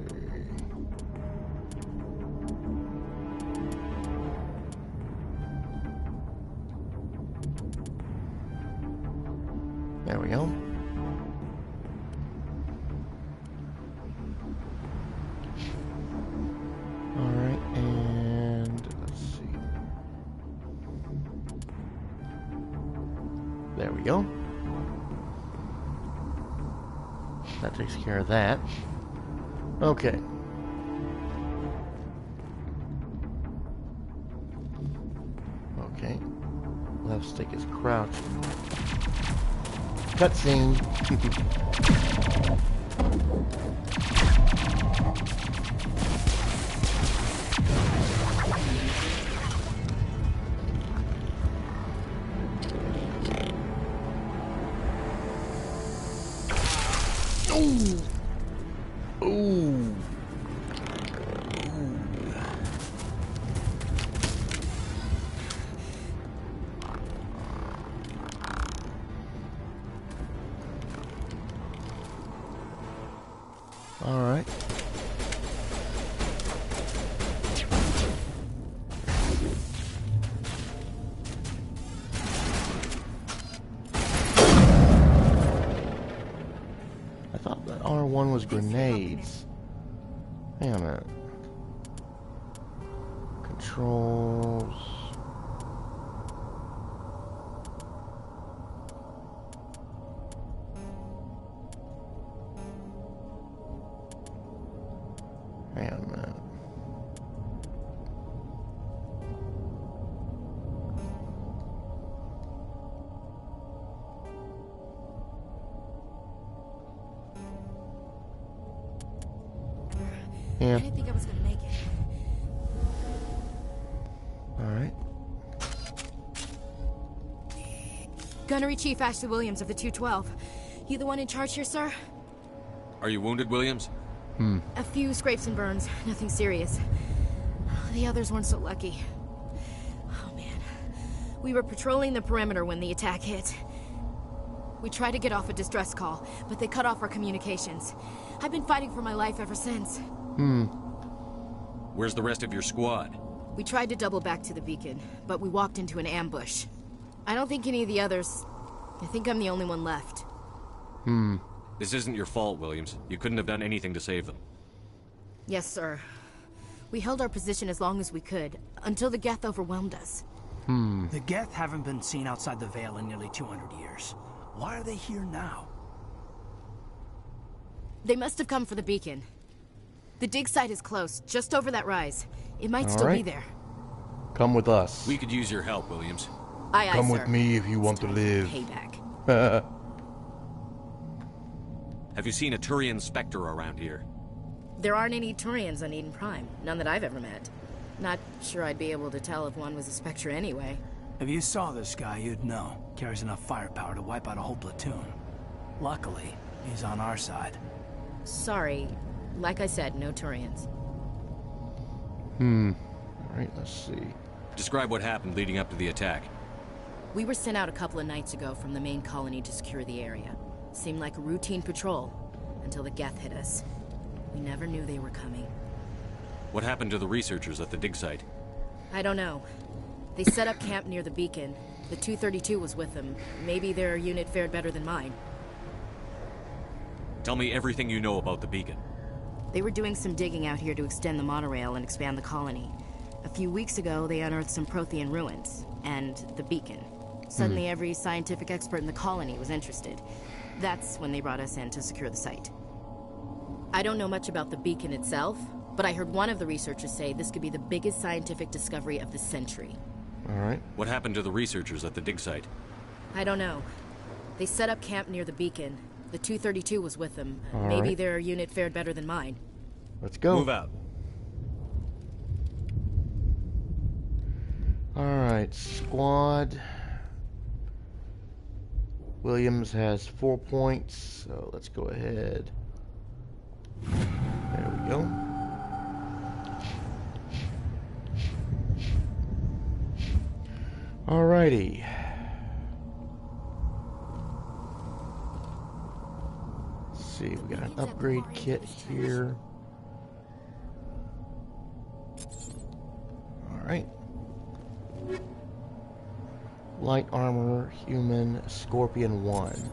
There we go. Alright, and let's see. There we go. That takes care of that. Okay. Okay. Left stick is crouching. Cutscene. Ooh. All right. I thought that R1 was grenades. Hang on a minute. Controls. Hang on a minute. Yeah. I didn't think I was gonna make it. Alright. Gunnery Chief Ashley Williams of the 212. You the one in charge here, sir? Are you wounded, Williams? A few scrapes and burns, nothing serious. The others weren't so lucky. Oh man. We were patrolling the perimeter when the attack hit. We tried to get off a distress call, but they cut off our communications. I've been fighting for my life ever since. Where's the rest of your squad? We tried to double back to the beacon, but we walked into an ambush. I don't think any of the others... I think I'm the only one left. This isn't your fault, Williams. You couldn't have done anything to save them. Yes, sir. We held our position as long as we could, until the Geth overwhelmed us. The Geth haven't been seen outside the Veil in nearly 200 years. Why are they here now? They must have come for the beacon. The dig site is close, just over that rise. It might still be there. Come with us. We could use your help, Williams. Aye, Come sir. with me if you want to live. Payback. Have you seen a Turian Spectre around here? There aren't any Turians on Eden Prime. None that I've ever met. Not sure I'd be able to tell if one was a Spectre anyway. If you saw this guy, you'd know. Carries enough firepower to wipe out a whole platoon. Luckily, he's on our side. Sorry. Like I said, no Turians. Alright, let's see. Describe what happened leading up to the attack. We were sent out a couple of nights ago from the main colony to secure the area. Seemed like a routine patrol, until the Geth hit us. We never knew they were coming. What happened to the researchers at the dig site? I don't know. They set up camp near the beacon, The 232 was with them. Maybe their unit fared better than mine. Tell me everything you know about the beacon. They were doing some digging out here to extend the monorail and expand the colony. A few weeks ago, they unearthed some Prothean ruins, and the beacon. Suddenly, every scientific expert in the colony was interested. That's when they brought us in to secure the site. I don't know much about the beacon itself, but I heard one of the researchers say this could be the biggest scientific discovery of the century. Alright. What happened to the researchers at the dig site? I don't know. They set up camp near the beacon. The 232 was with them. All Maybe right. their unit fared better than mine. Let's go. Move out. Alright, squad. Williams has 4 points, so let's go ahead. There we go. Alrighty. Let's see, we got an upgrade kit here. Alright. Light armor, human, Scorpion 1.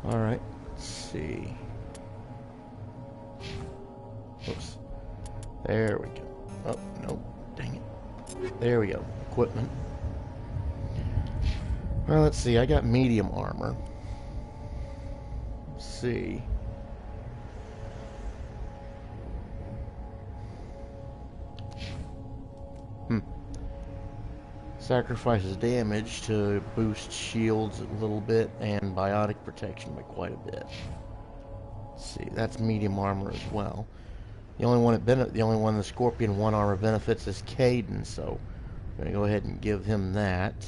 Alright, let's see. Oops. There we go. Oh, no. Dang it. There we go. Equipment. Well, let's see. I got medium armor. Let's see. Sacrifices damage to boost shields a little bit and biotic protection by quite a bit. Let's see, that's medium armor as well. The only one the Scorpion 1 armor benefits is Caden, so I'm gonna go ahead and give him that.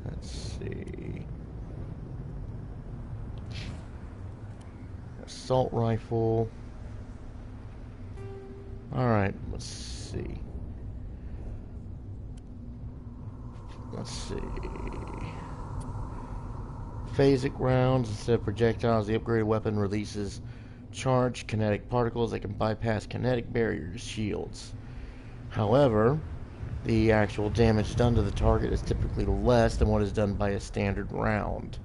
Let's see. Assault rifle. Alright, let's see. Let's see. Phasic rounds, instead of projectiles, the upgraded weapon releases charged kinetic particles that can bypass kinetic barriers, shields. However, the actual damage done to the target is typically less than what is done by a standard round.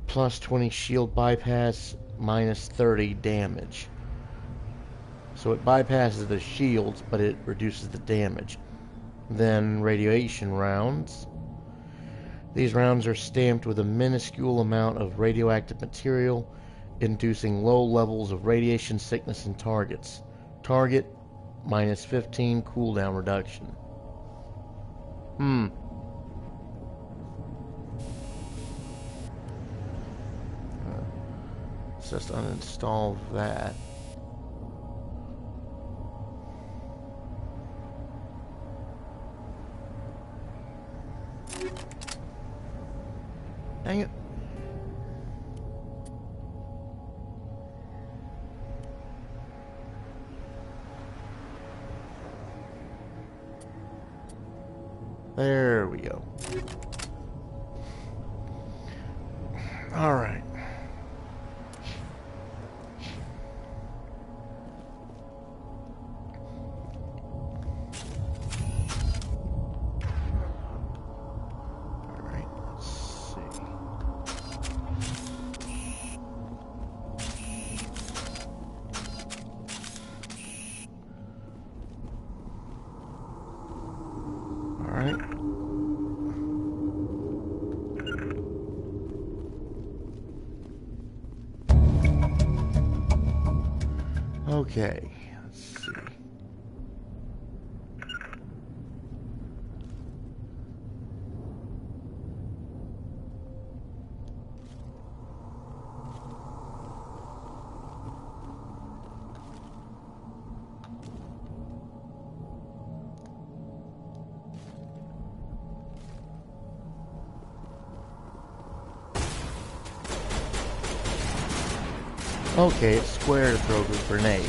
Plus 20 shield bypass, minus 30 damage. So it bypasses the shields, but it reduces the damage. Then radiation rounds. These rounds are stamped with a minuscule amount of radioactive material, inducing low levels of radiation sickness in targets. Target, minus 15 cooldown reduction. Let's just uninstall that. Dang it. There we go. All right. Okay, let's see. Okay, it's square to throw the grenade.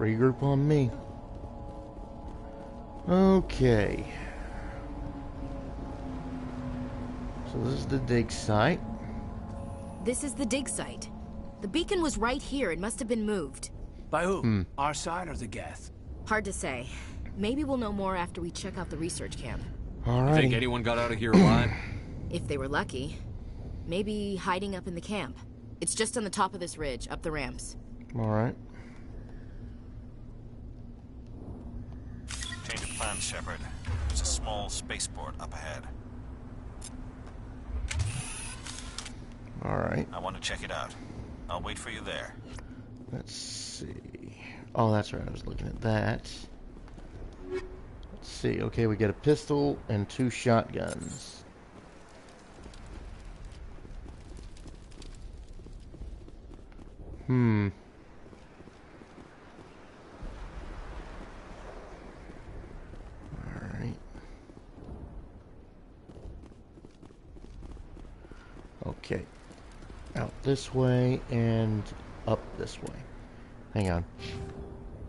Regroup on me. Okay. So this is the dig site. This is the dig site. The beacon was right here. It must have been moved. By who? Our side or the Geth? Hard to say. Maybe we'll know more after we check out the research camp. Alright. You think anyone got out of here alive? If they were lucky. Maybe hiding up in the camp. It's just on the top of this ridge, up the ramps. Alright. Change of plans, Shepard. There's a small spaceport up ahead. Alright. I want to check it out. I'll wait for you there. Let's see. Oh, that's right. I was looking at that. Let's see. Okay, we get a pistol and 2 shotguns. Alright. Okay. Out this way and up this way. Hang on.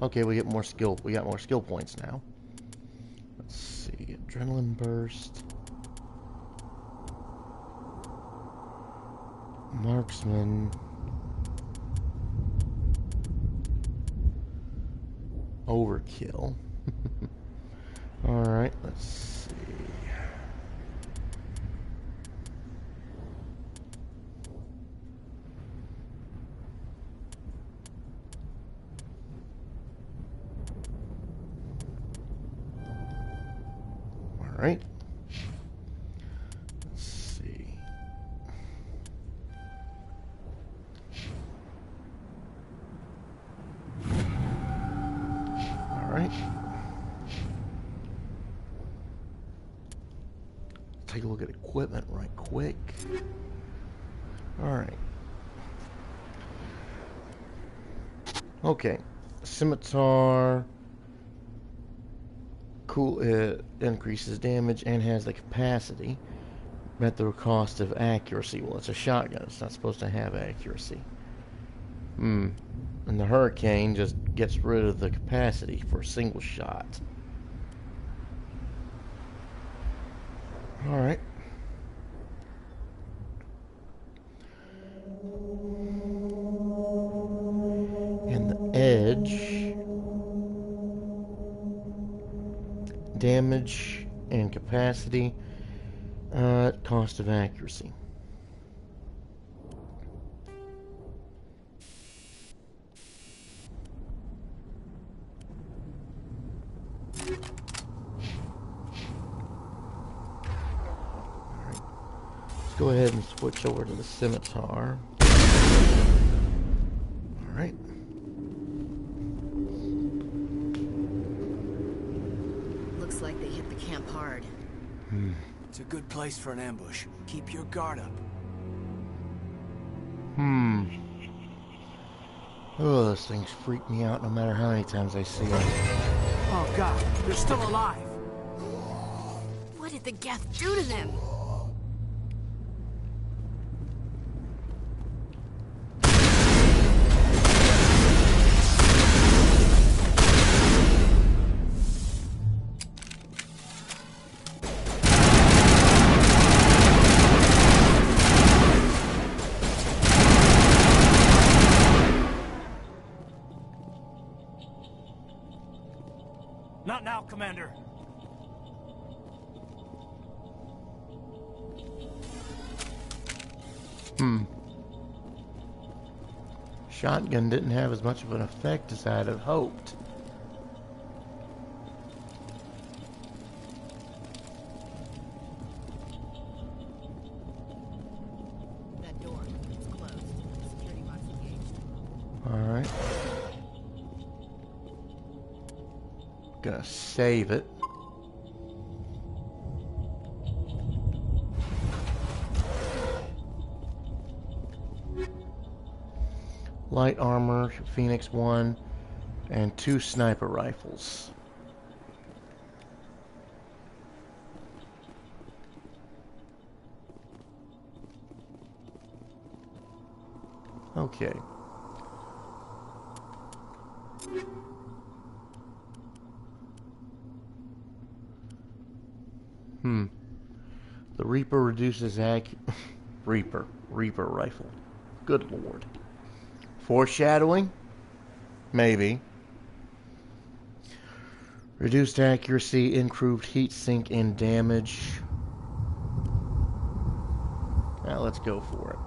Okay, we get more skill. We got more skill points now. Let's see. Adrenaline burst. Marksman. Overkill. Alright, let's see. Alright. Let's see. Alright. Take a look at equipment right quick. Alright. Okay. Scimitar. Cool, it increases damage and has the capacity at the cost of accuracy. Well, it's a shotgun. It's not supposed to have accuracy. And the Hurricane just gets rid of the capacity for a single shot. Alright. And the Edge... damage and capacity, cost of accuracy. Alright. Let's go ahead and switch over to the Scimitar. Alright. Like they hit the camp hard. It's a good place for an ambush. Keep your guard up. Oh, those things freak me out no matter how many times I see them. Oh God, they're still alive. What did the Geth do to them? Not now, Commander. Shotgun didn't have as much of an effect as I'd have hoped. That door is closed. Security box engaged. Alright. Gonna save it. Light armor, Phoenix 1, and 2 sniper rifles. Okay. The Reaper reduces Reaper rifle. Good lord. Foreshadowing? Maybe. Reduced accuracy, improved heat sink and damage. Now let's go for it.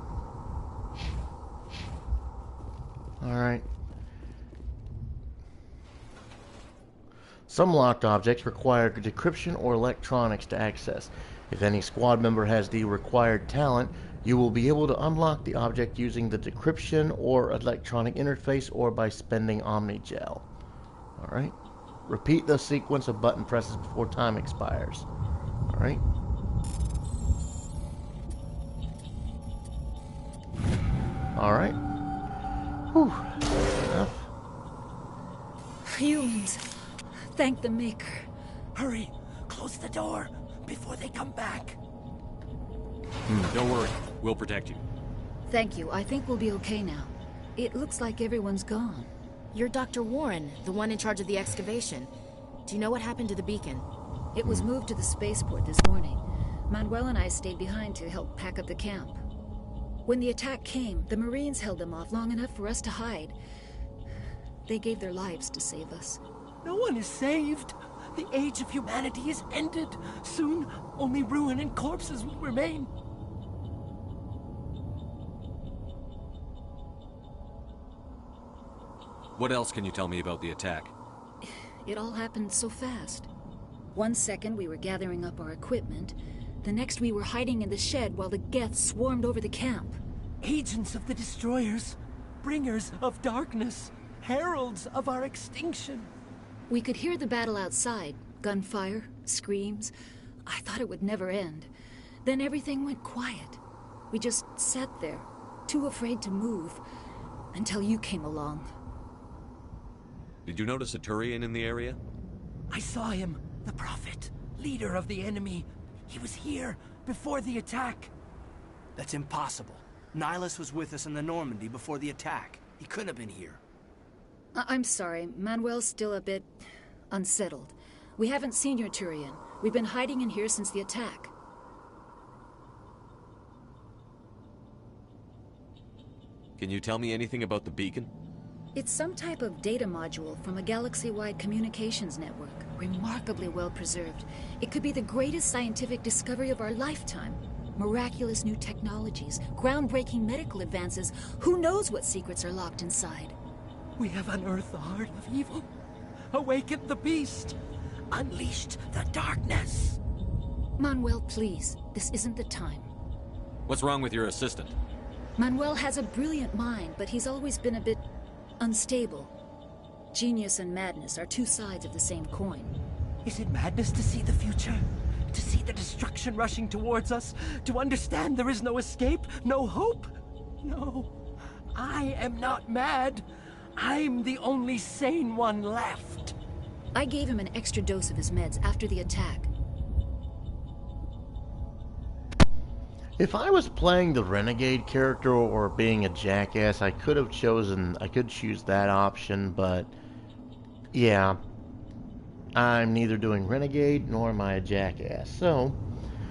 Alright. Some locked objects require decryption or electronics to access. If any squad member has the required talent, you will be able to unlock the object using the decryption or electronic interface or by spending Omnigel. Alright. Repeat the sequence of button presses before time expires. Alright. Alright. Whew. Enough. Humans. Thank the Maker. Hurry. Close the door before they come back. Don't worry. We'll protect you. Thank you. I think we'll be okay now. It looks like everyone's gone. You're Dr. Warren, the one in charge of the excavation. Do you know what happened to the beacon? It was moved to the spaceport this morning. Manuel and I stayed behind to help pack up the camp. When the attack came, the Marines held them off long enough for us to hide. They gave their lives to save us. No one is saved. The age of humanity is ended. Soon, only ruin and corpses will remain. What else can you tell me about the attack? It all happened so fast. 1 second we were gathering up our equipment. The next we were hiding in the shed while the Geth swarmed over the camp. Agents of the Destroyers. Bringers of darkness. Heralds of our extinction. We could hear the battle outside. Gunfire, screams. I thought it would never end. Then everything went quiet. We just sat there, too afraid to move, until you came along. Did you notice a Turian in the area? I saw him, the Prophet, leader of the enemy. He was here before the attack. That's impossible. Nihilus was with us in the Normandy before the attack. He couldn't have been here. I'm sorry. Manuel's still a bit unsettled. We haven't seen your Turian. We've been hiding in here since the attack. Can you tell me anything about the beacon? It's some type of data module from a galaxy-wide communications network. Remarkably well preserved. It could be the greatest scientific discovery of our lifetime. Miraculous new technologies, groundbreaking medical advances. Who knows what secrets are locked inside? We have unearthed the heart of evil, awakened the beast, unleashed the darkness. Manuel, please. This isn't the time. What's wrong with your assistant? Manuel has a brilliant mind, but he's always been a bit unstable. Genius and madness are two sides of the same coin. Is it madness to see the future? To see the destruction rushing towards us? To understand there is no escape? No hope? No. I am not mad. I'm the only sane one left. I gave him an extra dose of his meds after the attack. If I was playing the Renegade character or being a jackass, I could choose that option, but yeah, I'm neither doing Renegade nor am I a jackass, so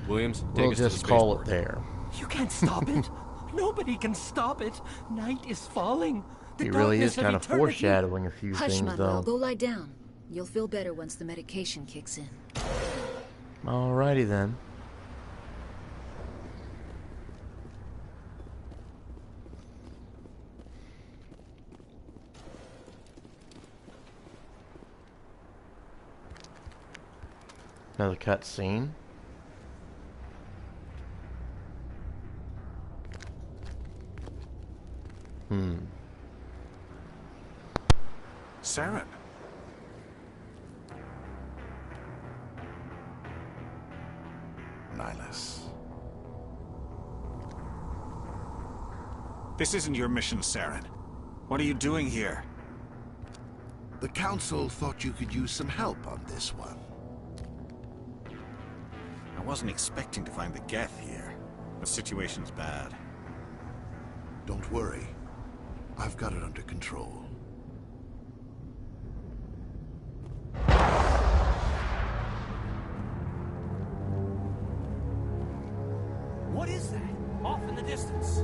Williams, we'll just call it there. You can't stop it. Nobody can stop it. Night is falling. He really is kind of foreshadowing a few Hush, things, Manuel, though. go lie down. You'll feel better once the medication kicks in. Alrighty then. Another cutscene. Saren. Nihilus. This isn't your mission, Saren. What are you doing here? The Council thought you could use some help on this one. I wasn't expecting to find the Geth here. The situation's bad. Don't worry. I've got it under control. distance.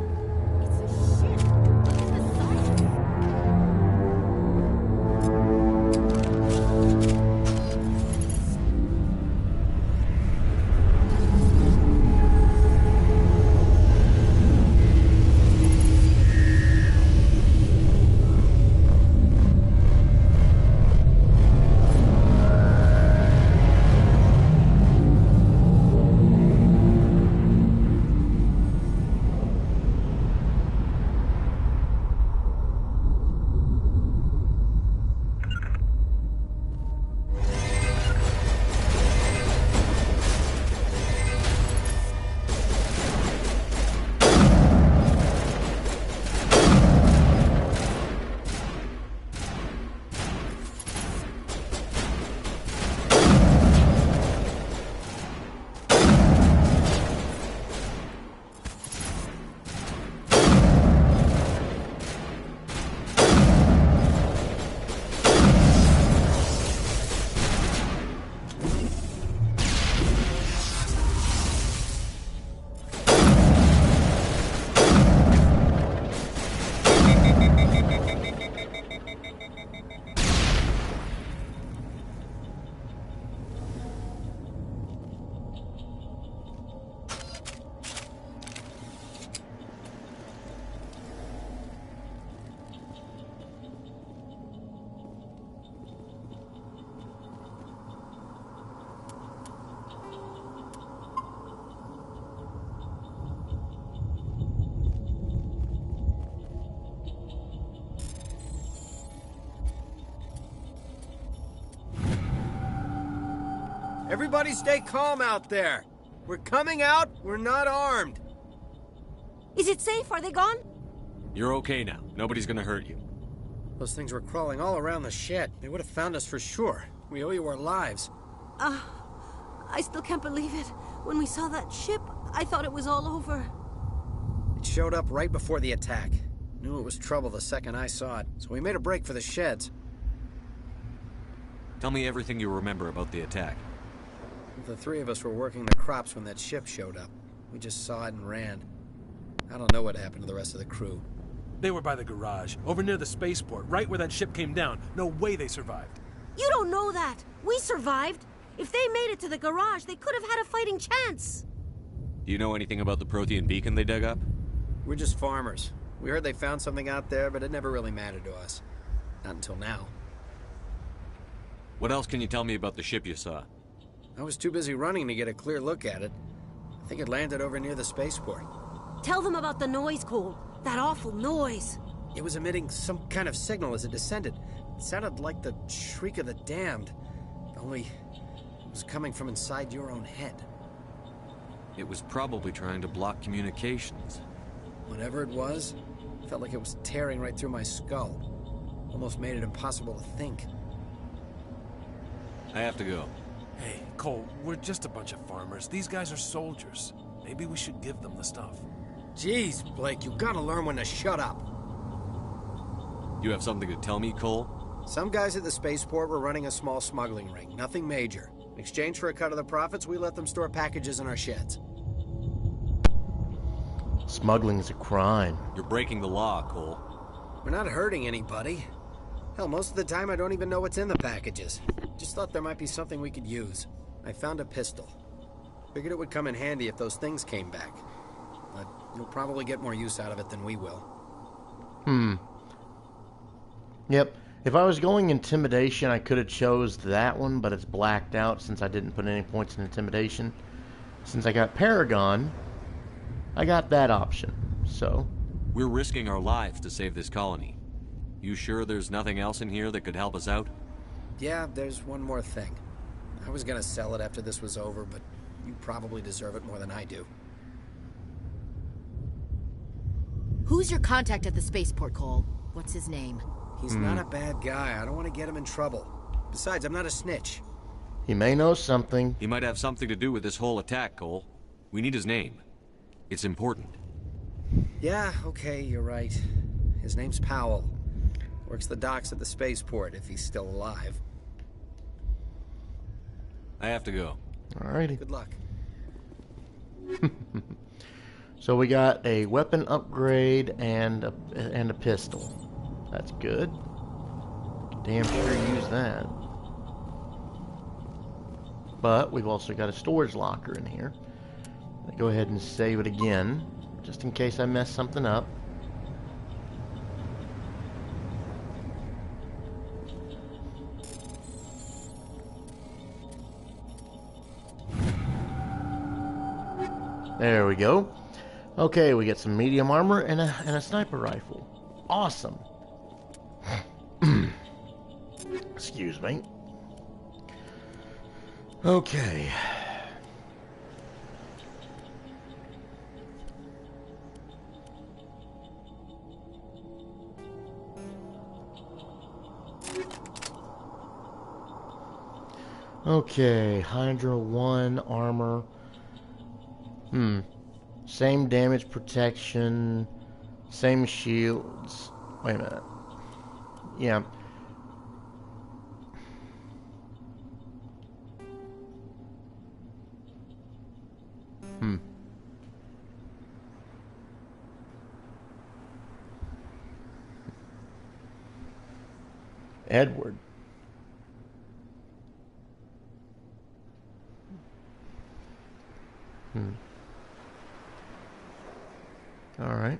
Everybody stay calm out there. We're coming out, we're not armed. Is it safe? Are they gone? You're okay now. Nobody's gonna hurt you. Those things were crawling all around the shed. They would have found us for sure. We owe you our lives. I still can't believe it. When we saw that ship, I thought it was all over. It showed up right before the attack. Knew it was trouble the second I saw it, so we made a break for the sheds. Tell me everything you remember about the attack. The three of us were working the crops when that ship showed up. We just saw it and ran. I don't know what happened to the rest of the crew. They were by the garage, over near the spaceport, right where that ship came down. No way they survived. You don't know that. We survived. If they made it to the garage, they could have had a fighting chance. Do you know anything about the Prothean beacon they dug up? We're just farmers. We heard they found something out there, but it never really mattered to us. Not until now. What else can you tell me about the ship you saw? I was too busy running to get a clear look at it. I think it landed over near the spaceport. Tell them about the noise, Cole. That awful noise. It was emitting some kind of signal as it descended. It sounded like the shriek of the damned. Only it was coming from inside your own head. It was probably trying to block communications. Whatever it was, it felt like it was tearing right through my skull. Almost made it impossible to think. I have to go. Hey, Cole, we're just a bunch of farmers. These guys are soldiers. Maybe we should give them the stuff. Jeez, Blake, you gotta learn when to shut up. You have something to tell me, Cole? Some guys at the spaceport were running a small smuggling ring, nothing major. In exchange for a cut of the profits, we let them store packages in our sheds. Smuggling's a crime. You're breaking the law, Cole. We're not hurting anybody. Hell, most of the time I don't even know what's in the packages. Just thought there might be something we could use. I found a pistol. Figured it would come in handy if those things came back. But you'll probably get more use out of it than we will. Yep. If I was going intimidation, I could have chose that one, but it's blacked out since I didn't put any points in intimidation. Since I got Paragon, I got that option, so... We're risking our lives to save this colony. You sure there's nothing else in here that could help us out? Yeah, there's one more thing. I was gonna sell it after this was over, but you probably deserve it more than I do. Who's your contact at the spaceport, Cole? What's his name? He's not a bad guy. I don't want to get him in trouble. Besides, I'm not a snitch. He may know something. He might have something to do with this whole attack, Cole. We need his name. It's important. Yeah, okay, you're right. His name's Powell. Works the docks at the spaceport, if he's still alive. I have to go. Alrighty. Good luck. So we got a weapon upgrade and a pistol. That's good. Damn sure use that. But we've also got a storage locker in here. I'll go ahead and save it again, just in case I mess something up. There we go. Okay, we get some medium armor and a sniper rifle. Awesome. Excuse me. Okay. Okay, Hydra 1 armor. Same damage protection, same shields. Wait a minute. Yeah. Edward. All right.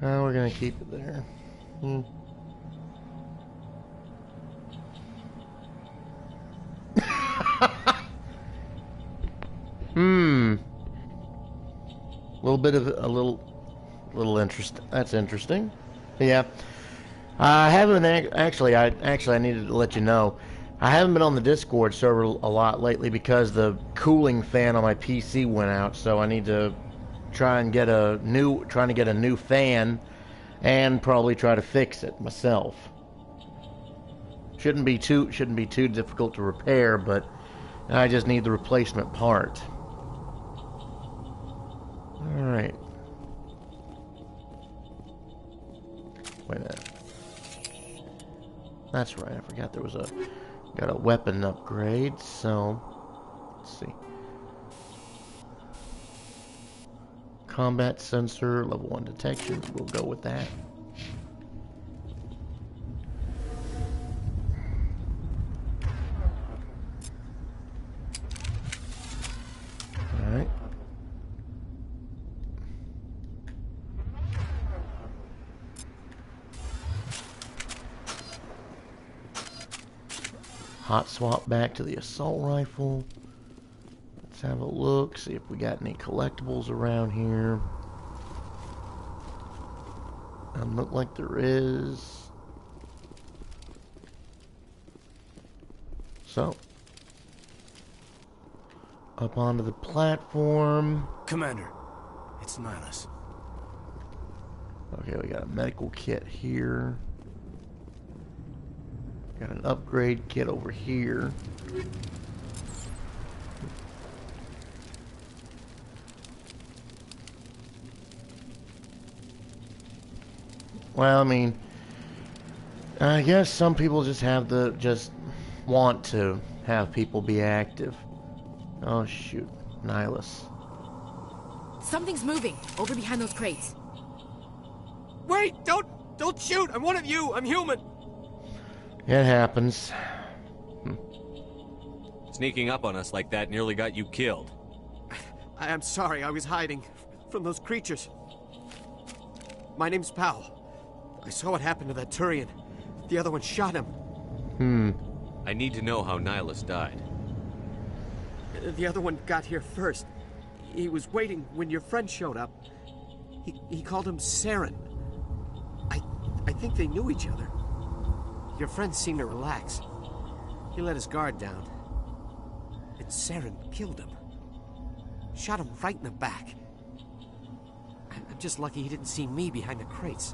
We're gonna keep it there. A little interest. That's interesting. Yeah. I haven't actually. I needed to let you know. I haven't been on the Discord server a lot lately because the cooling fan on my PC went out. So I need to trying to get a new fan, and probably try to fix it myself. Shouldn't be too difficult to repair, but I just need the replacement part. All right. Wait a minute. That's right. I forgot there was got a weapon upgrade. So let's see. Combat sensor, level 1 detection. We'll go with that. All right. Hot swap back to the assault rifle. Let's have a look, see if we got any collectibles around here. Doesn't look like there is. So, up onto the platform. Commander, it's Nihilus. Okay, we got a medical kit here. Got an upgrade kit over here. Well, I mean, I guess some people just want to have people be active. Oh shoot, Nihilus. Something's moving over behind those crates. Wait! Don't shoot! I'm one of you! I'm human! It happens. Sneaking up on us like that nearly got you killed. I'm sorry, I was hiding from those creatures. My name's Powell. I saw what happened to that Turian. The other one shot him. I need to know how Nihilus died. The other one got here first. He was waiting when your friend showed up. He called him Saren. I think they knew each other. Your friend seemed to relax. He let his guard down. And Saren killed him. Shot him right in the back. I'm just lucky he didn't see me behind the crates.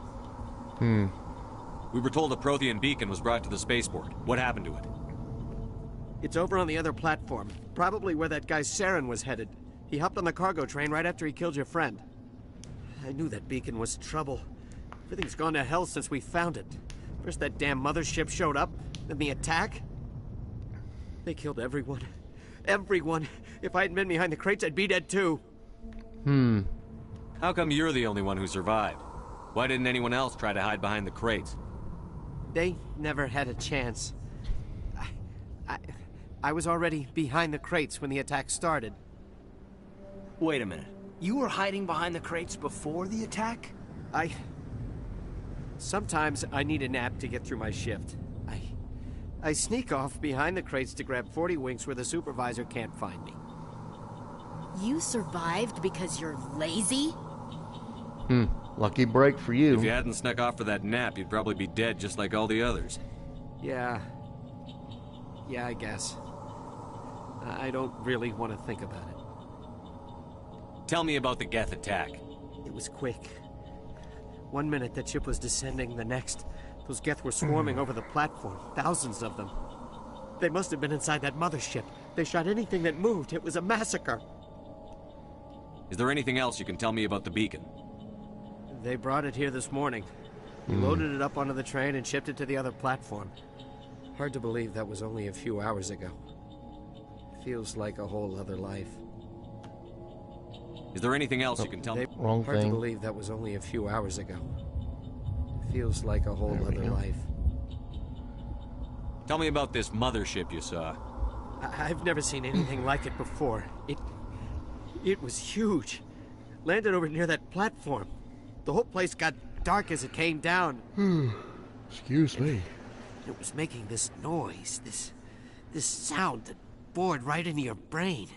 We were told a Prothean beacon was brought to the spaceport. What happened to it? It's over on the other platform. Probably where that guy Saren was headed. He hopped on the cargo train right after he killed your friend. I knew that beacon was trouble. Everything's gone to hell since we found it. First that damn mothership showed up, then the attack. They killed everyone. Everyone. If I hadn't been behind the crates, I'd be dead too. How come you're the only one who survived? Why didn't anyone else try to hide behind the crates? They never had a chance. I was already behind the crates when the attack started. Wait a minute. You were hiding behind the crates before the attack? Sometimes I need a nap to get through my shift. I sneak off behind the crates to grab 40 winks where the supervisor can't find me. You survived because you're lazy? Lucky break for you. If you hadn't snuck off for that nap, you'd probably be dead just like all the others. Yeah, I guess. I don't really want to think about it. Tell me about the Geth attack. It was quick. 1 minute that ship was descending, the next, those Geth were swarming over the platform. Thousands of them. They must have been inside that mothership. They shot anything that moved. It was a massacre. Is there anything else you can tell me about the beacon? They brought it here this morning. We loaded it up onto the train and shipped it to the other platform. Hard to believe that was only a few hours ago. Feels like a whole other life. Is there anything else you can tell me? Wrong Hard thing. to believe that was only a few hours ago. Feels like a whole other life. Tell me about this mothership you saw. I've never seen anything like it before. It was huge. Landed over near that platform. The whole place got dark as it came down. Excuse me. It was making this noise, this sound that bored right into your brain.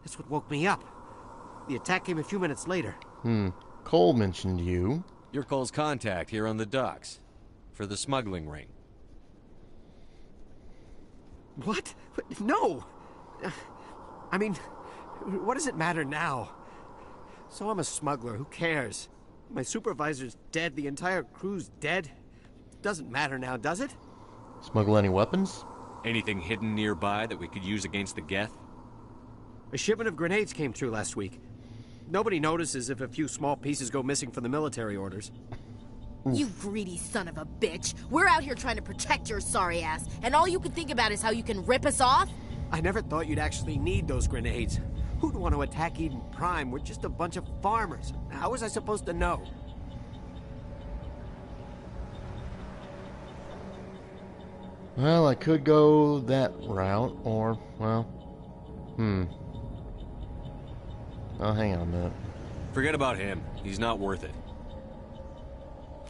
That's what woke me up. The attack came a few minutes later. Cole mentioned you. You're Cole's contact here on the docks. For the smuggling ring. What? No! I mean, what does it matter now? So I'm a smuggler, who cares? My supervisor's dead, the entire crew's dead. Doesn't matter now, does it? Smuggle any weapons? Anything hidden nearby that we could use against the Geth? A shipment of grenades came through last week. Nobody notices if a few small pieces go missing from the military orders. You greedy son of a bitch. We're out here trying to protect your sorry ass, and all you can think about is how you can rip us off? I never thought you'd actually need those grenades. Who'd want to attack Eden Prime? We're just a bunch of farmers. How was I supposed to know? Well, I could go that route, or, well, Oh, hang on a minute. Forget about him. He's not worth it.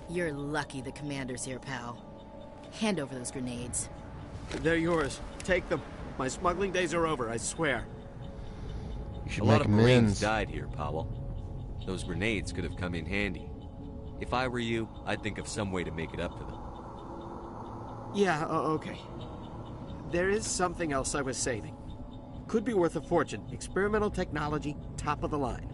You're lucky the commander's here, pal. Hand over those grenades. They're yours. Take them. My smuggling days are over, I swear. You should A lot make of Marines amends. died here, Powell. Those grenades could have come in handy. If I were you, I'd think of some way to make it up to them. Yeah, okay. There is something else I was saving. Could be worth a fortune. Experimental technology, top of the line.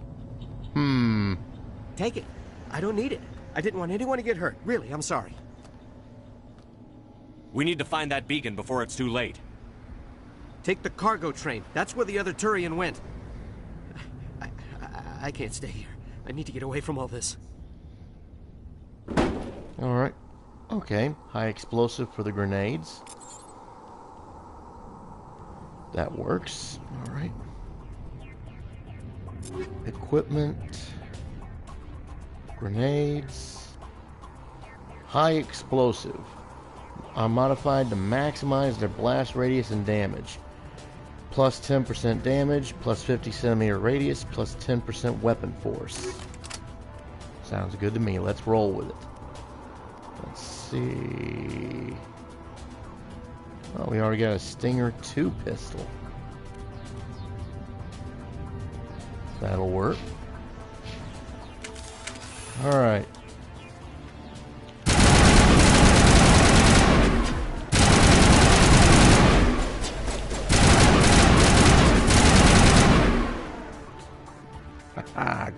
Take it. I don't need it. I didn't want anyone to get hurt. Really, I'm sorry. We need to find that beacon before it's too late. Take the cargo train. That's where the other Turian went. I can't stay here. I need to get away from all this. Alright. Okay. High explosive for the grenades. That works. Alright. Equipment. Grenades. High explosive. Are modified to maximize their blast radius and damage. Plus 10% damage, plus 50 centimeter radius, plus 10% weapon force. Sounds good to me. Let's roll with it. Let's see. Oh, we already got a Stinger 2 pistol. That'll work. Alright.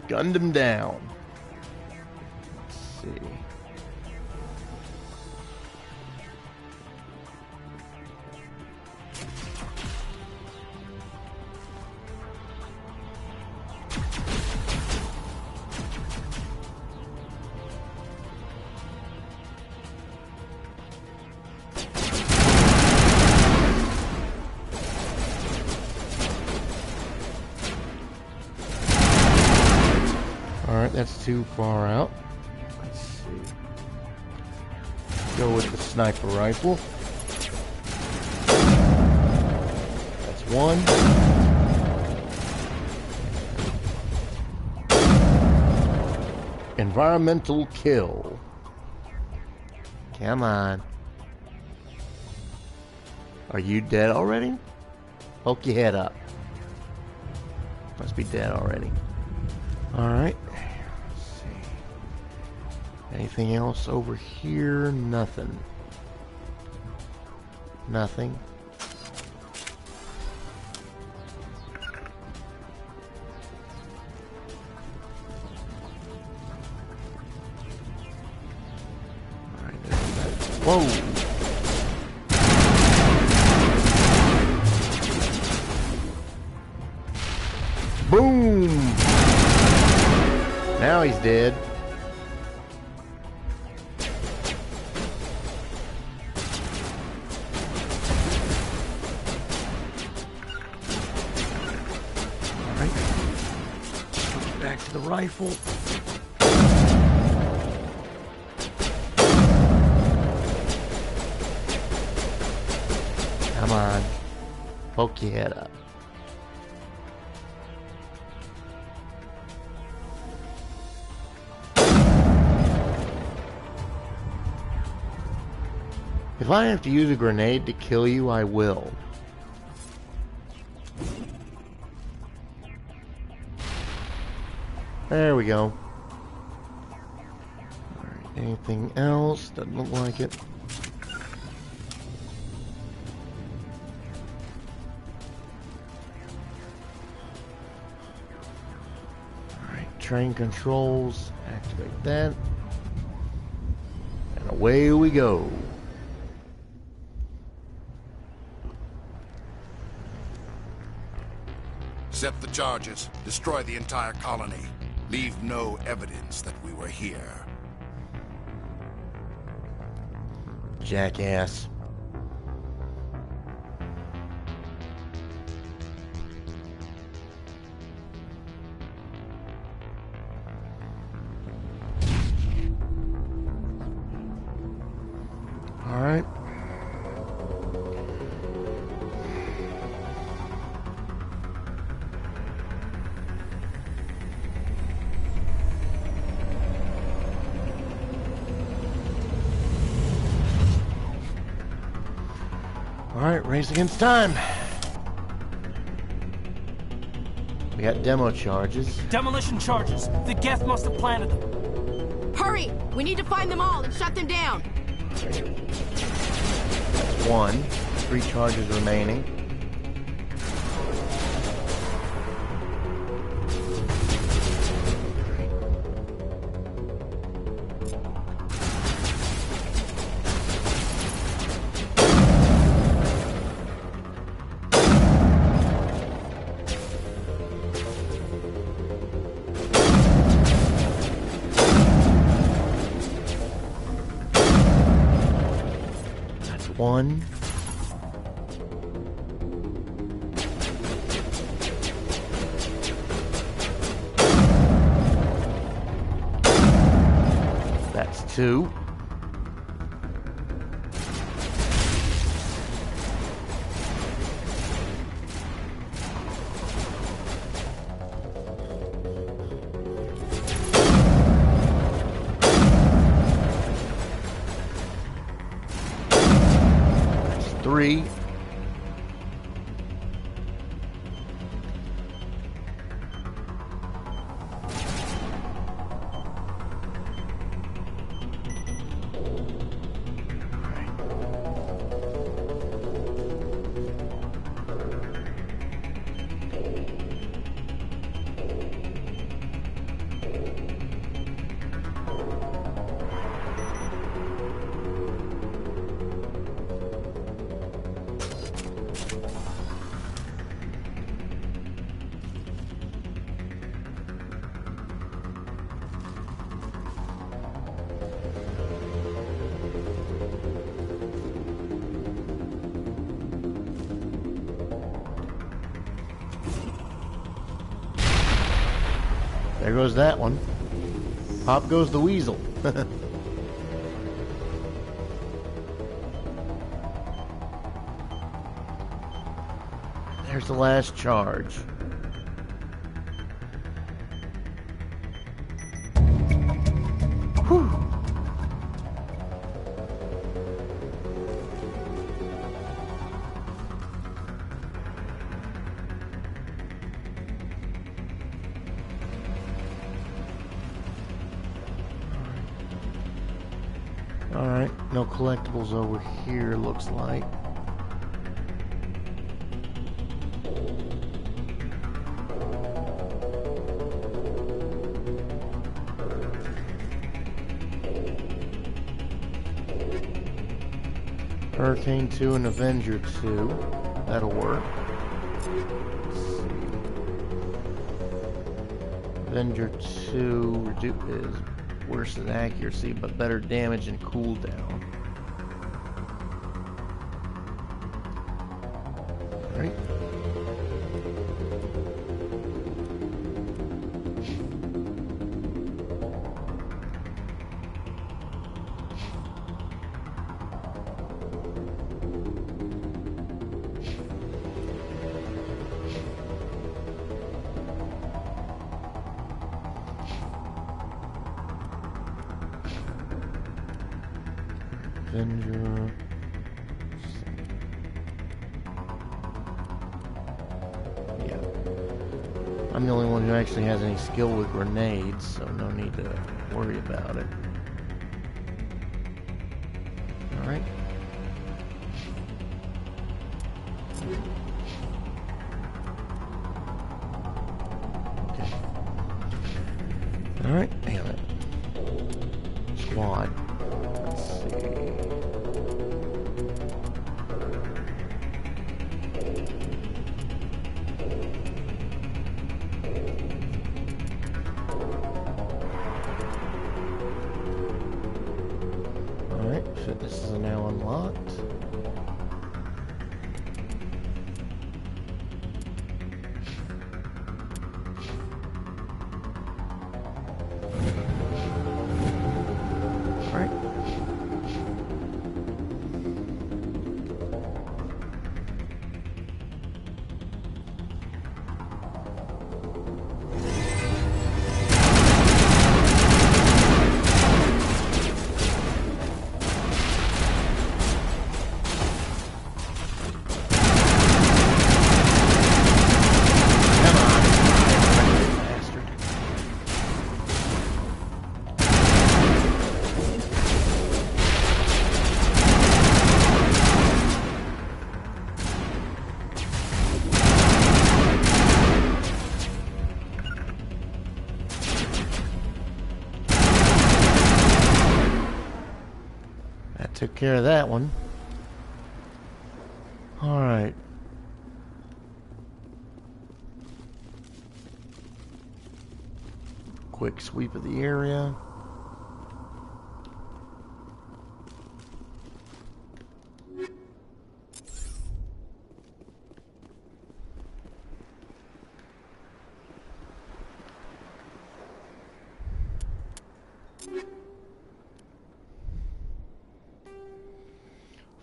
Gunned him down. Let's see. Alright, that's too far out. Let's see. Go with the sniper rifle. That's one. Environmental kill. Come on. Are you dead already? Poke your head up. Must be dead already. Alright. Let's see. Anything else over here? Nothing. Nothing. Alright, there's that. Whoa! Boom! Now he's dead. Alright. Switch back to the rifle. Come on. Poke your head up. If I have to use a grenade to kill you, I will. There we go. Alright, anything else? Doesn't look like it. Alright, train controls. Activate that. And away we go. Set the charges. Destroy the entire colony. Leave no evidence that we were here. Jackass. All right. Alright, race against time. We got demo charges. Demolition charges. The Geth must have planted them. Hurry! We need to find them all and shut them down. That's one. 3 charges remaining. One. That's 2. That's 3. There goes that one. Pop goes the weasel. There's the last charge. Whew. Alright, no collectibles over here, looks like. Hurricane 2 and Avenger 2. That'll work. Avenger 2 is worse in accuracy, but better damage and cooldown. Alright. Avenger. Yeah. I'm the only one who actually has any skill with grenades, so no need to worry about it. Alright. Okay. Alright, damn it. Squad. Let's see. Alright, fitness is now unlocked. Alright. Took care of that one. Alright. Quick sweep of the area.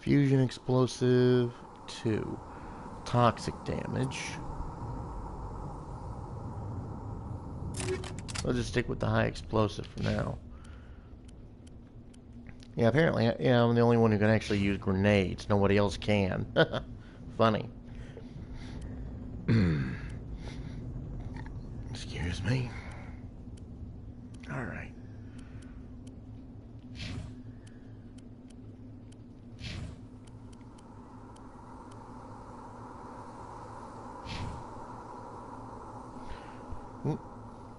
Fusion explosive 2. Toxic damage. I'll just stick with the high explosive for now. Yeah, apparently, yeah, I'm the only one who can actually use grenades. Nobody else can. Funny. Excuse me. Alright.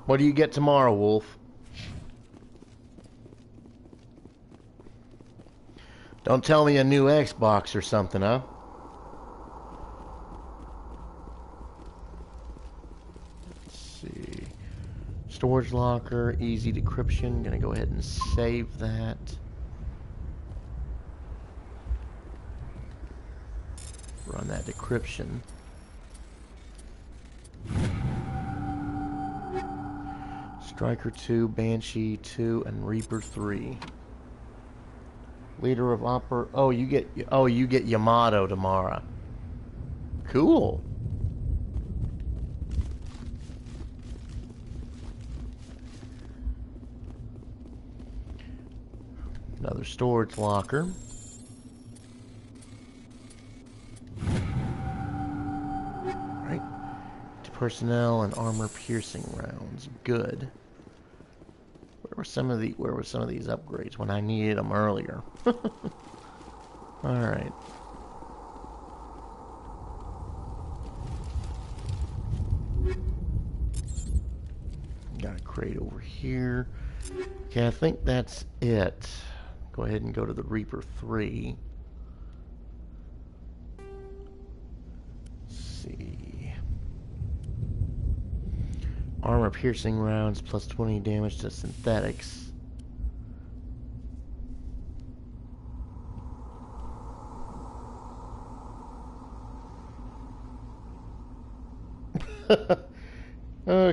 What do you get tomorrow, Wolf? Don't tell me a new Xbox or something, huh? Let's see. Storage locker, easy decryption. Gonna go ahead and save that. Run that decryption. Striker 2, Banshee 2, and Reaper 3. Leader of you get Yamato tomorrow. Cool. Another storage locker. Right. To personnel and armor-piercing rounds. Good. Where were some of these upgrades when I needed them earlier? All right. Got a crate over here. Okay, I think that's it. Go ahead and go to the Reaper 3. Let's see. Armor piercing rounds plus 20 damage to synthetics.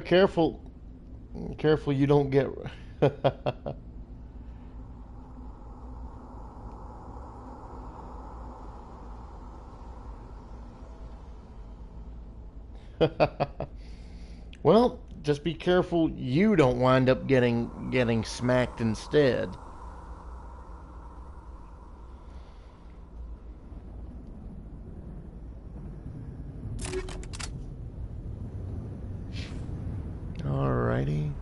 Careful. Careful you don't get... Well, just be careful you don't wind up getting smacked instead. Alrighty.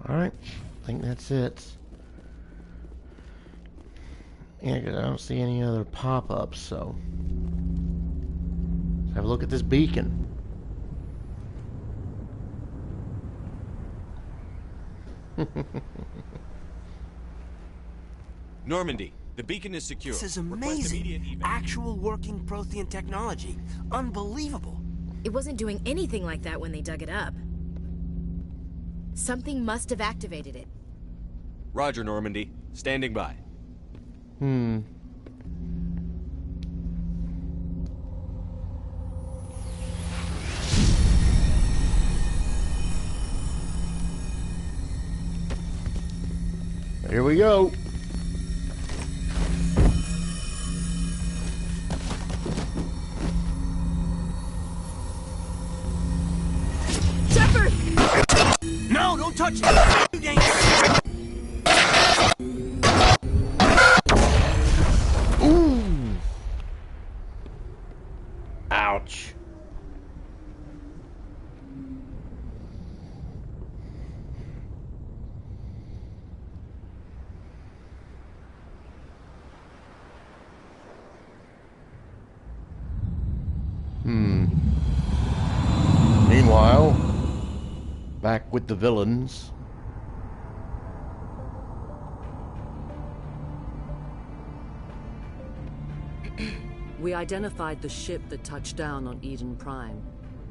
Alright, I think that's it. Yeah, because I don't see any other pop-ups, so... Let's have a look at this beacon. Normandy, the beacon is secure. This is amazing. Actual working Prothean technology. Unbelievable. It wasn't doing anything like that when they dug it up. Something must have activated it. Roger, Normandy. Standing by. Here we go. No, don't touch it! Too dangerous! Ooh! Ouch. Meanwhile, back with the villains. We identified the ship that touched down on Eden Prime.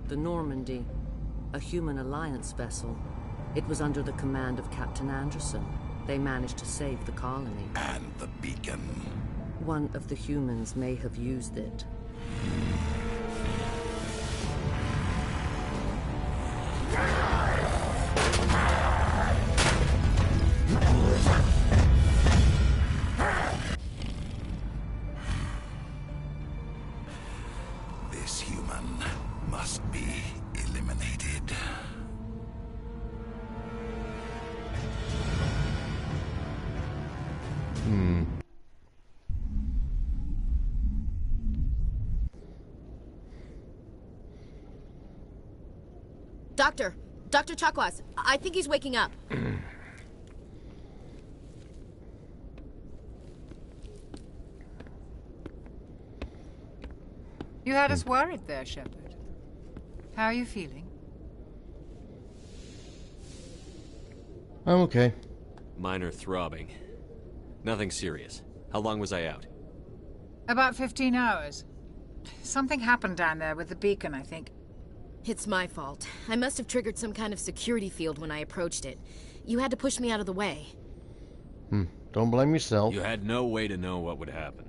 The Normandy, a human alliance vessel. It was under the command of Captain Anderson. They managed to save the colony. And the beacon. One of the humans may have used it. This human must be eliminated. Dr. Chakwas, I think he's waking up. You had us worried there, Shepard. How are you feeling? I'm okay. Minor throbbing. Nothing serious. How long was I out? About 15 hours. Something happened down there with the beacon, I think. It's my fault. I must have triggered some kind of security field when I approached it. You had to push me out of the way. Don't blame yourself. You had no way to know what would happen.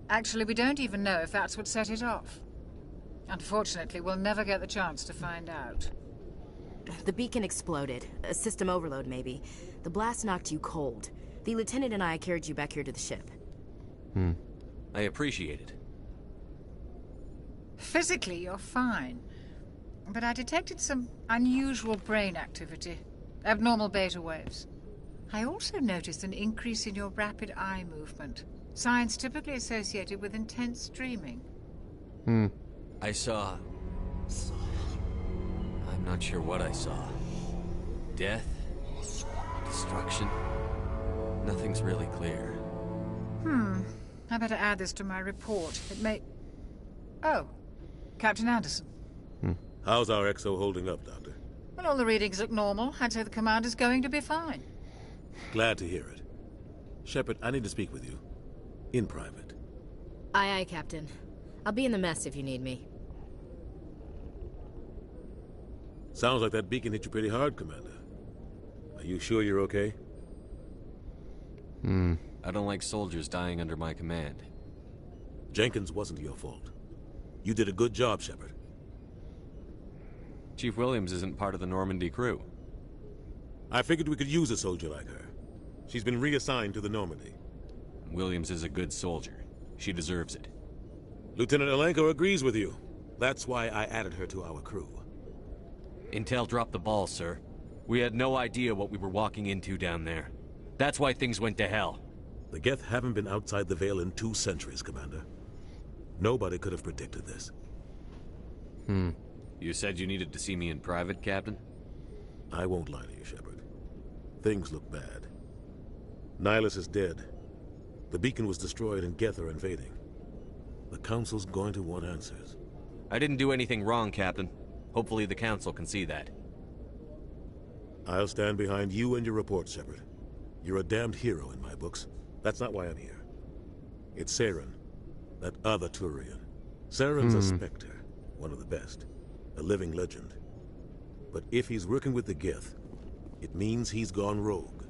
Actually, we don't even know if that's what set it off. Unfortunately, we'll never get the chance to find out. The beacon exploded. A system overload, maybe. The blast knocked you cold. The lieutenant and I carried you back here to the ship. I appreciate it. Physically, you're fine. But I detected some unusual brain activity. Abnormal beta waves. I also noticed an increase in your rapid eye movement. Signs typically associated with intense dreaming. I saw... I'm not sure what I saw. Death? Destruction? Nothing's really clear. I better add this to my report. It may... Oh, Captain Anderson. How's our XO holding up, Doctor? Well, all the readings look normal. I'd say the commander's going to be fine. Glad to hear it. Shepard, I need to speak with you. In private. Aye, aye, Captain. I'll be in the mess if you need me. Sounds like that beacon hit you pretty hard, Commander. Are you sure you're okay? I don't like soldiers dying under my command. Jenkins wasn't your fault. You did a good job, Shepard. Chief Williams isn't part of the Normandy crew. I figured we could use a soldier like her. She's been reassigned to the Normandy. Williams is a good soldier. She deserves it. Lieutenant Alenko agrees with you. That's why I added her to our crew. Intel dropped the ball, sir. We had no idea what we were walking into down there. That's why things went to hell. The Geth haven't been outside the Veil in 2 centuries, Commander. Nobody could have predicted this. You said you needed to see me in private, Captain? I won't lie to you, Shepard. Things look bad. Nihilus is dead. The beacon was destroyed and Geth are invading. The Council's going to want answers. I didn't do anything wrong, Captain. Hopefully the Council can see that. I'll stand behind you and your report, Shepard. You're a damned hero in my books. That's not why I'm here. It's Saren, that other Turian. Saren's a Spectre, one of the best. A living legend. But if he's working with the Geth, it means he's gone rogue.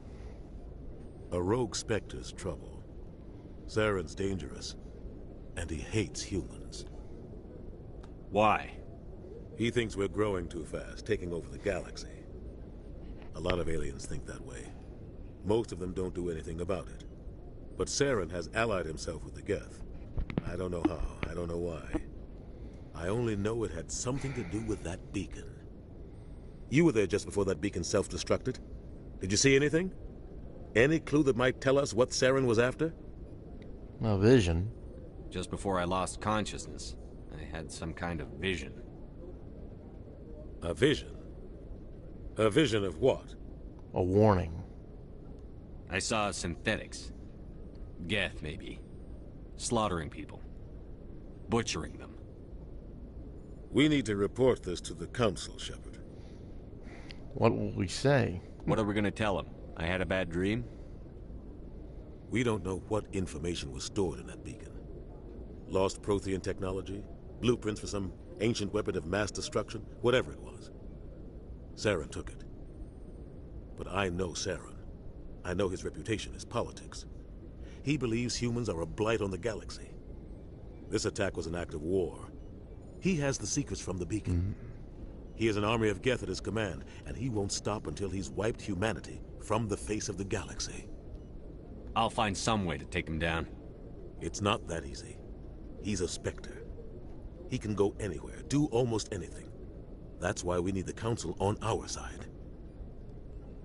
A rogue Spectre's trouble. Saren's dangerous, and he hates humans. Why? He thinks we're growing too fast, taking over the galaxy. A lot of aliens think that way. Most of them don't do anything about it. But Saren has allied himself with the Geth. I don't know how, I don't know why. I only know it had something to do with that beacon. You were there just before that beacon self-destructed. Did you see anything? Any clue that might tell us what Saren was after? A vision. Just before I lost consciousness, I had some kind of vision. A vision? A vision of what? A warning. I saw synthetics. Geth, maybe. Slaughtering people. Butchering them. We need to report this to the Council, Shepard. What will we say? What are we gonna tell them? I had a bad dream? We don't know what information was stored in that beacon. Lost Prothean technology? Blueprints for some ancient weapon of mass destruction? Whatever it was. Saren took it. But I know Saren. I know his reputation is politics. He believes humans are a blight on the galaxy. This attack was an act of war. He has the secrets from the beacon. He has an army of Geth at his command, and he won't stop until he's wiped humanity from the face of the galaxy. I'll find some way to take him down. It's not that easy. He's a Spectre. He can go anywhere, do almost anything. That's why we need the Council on our side.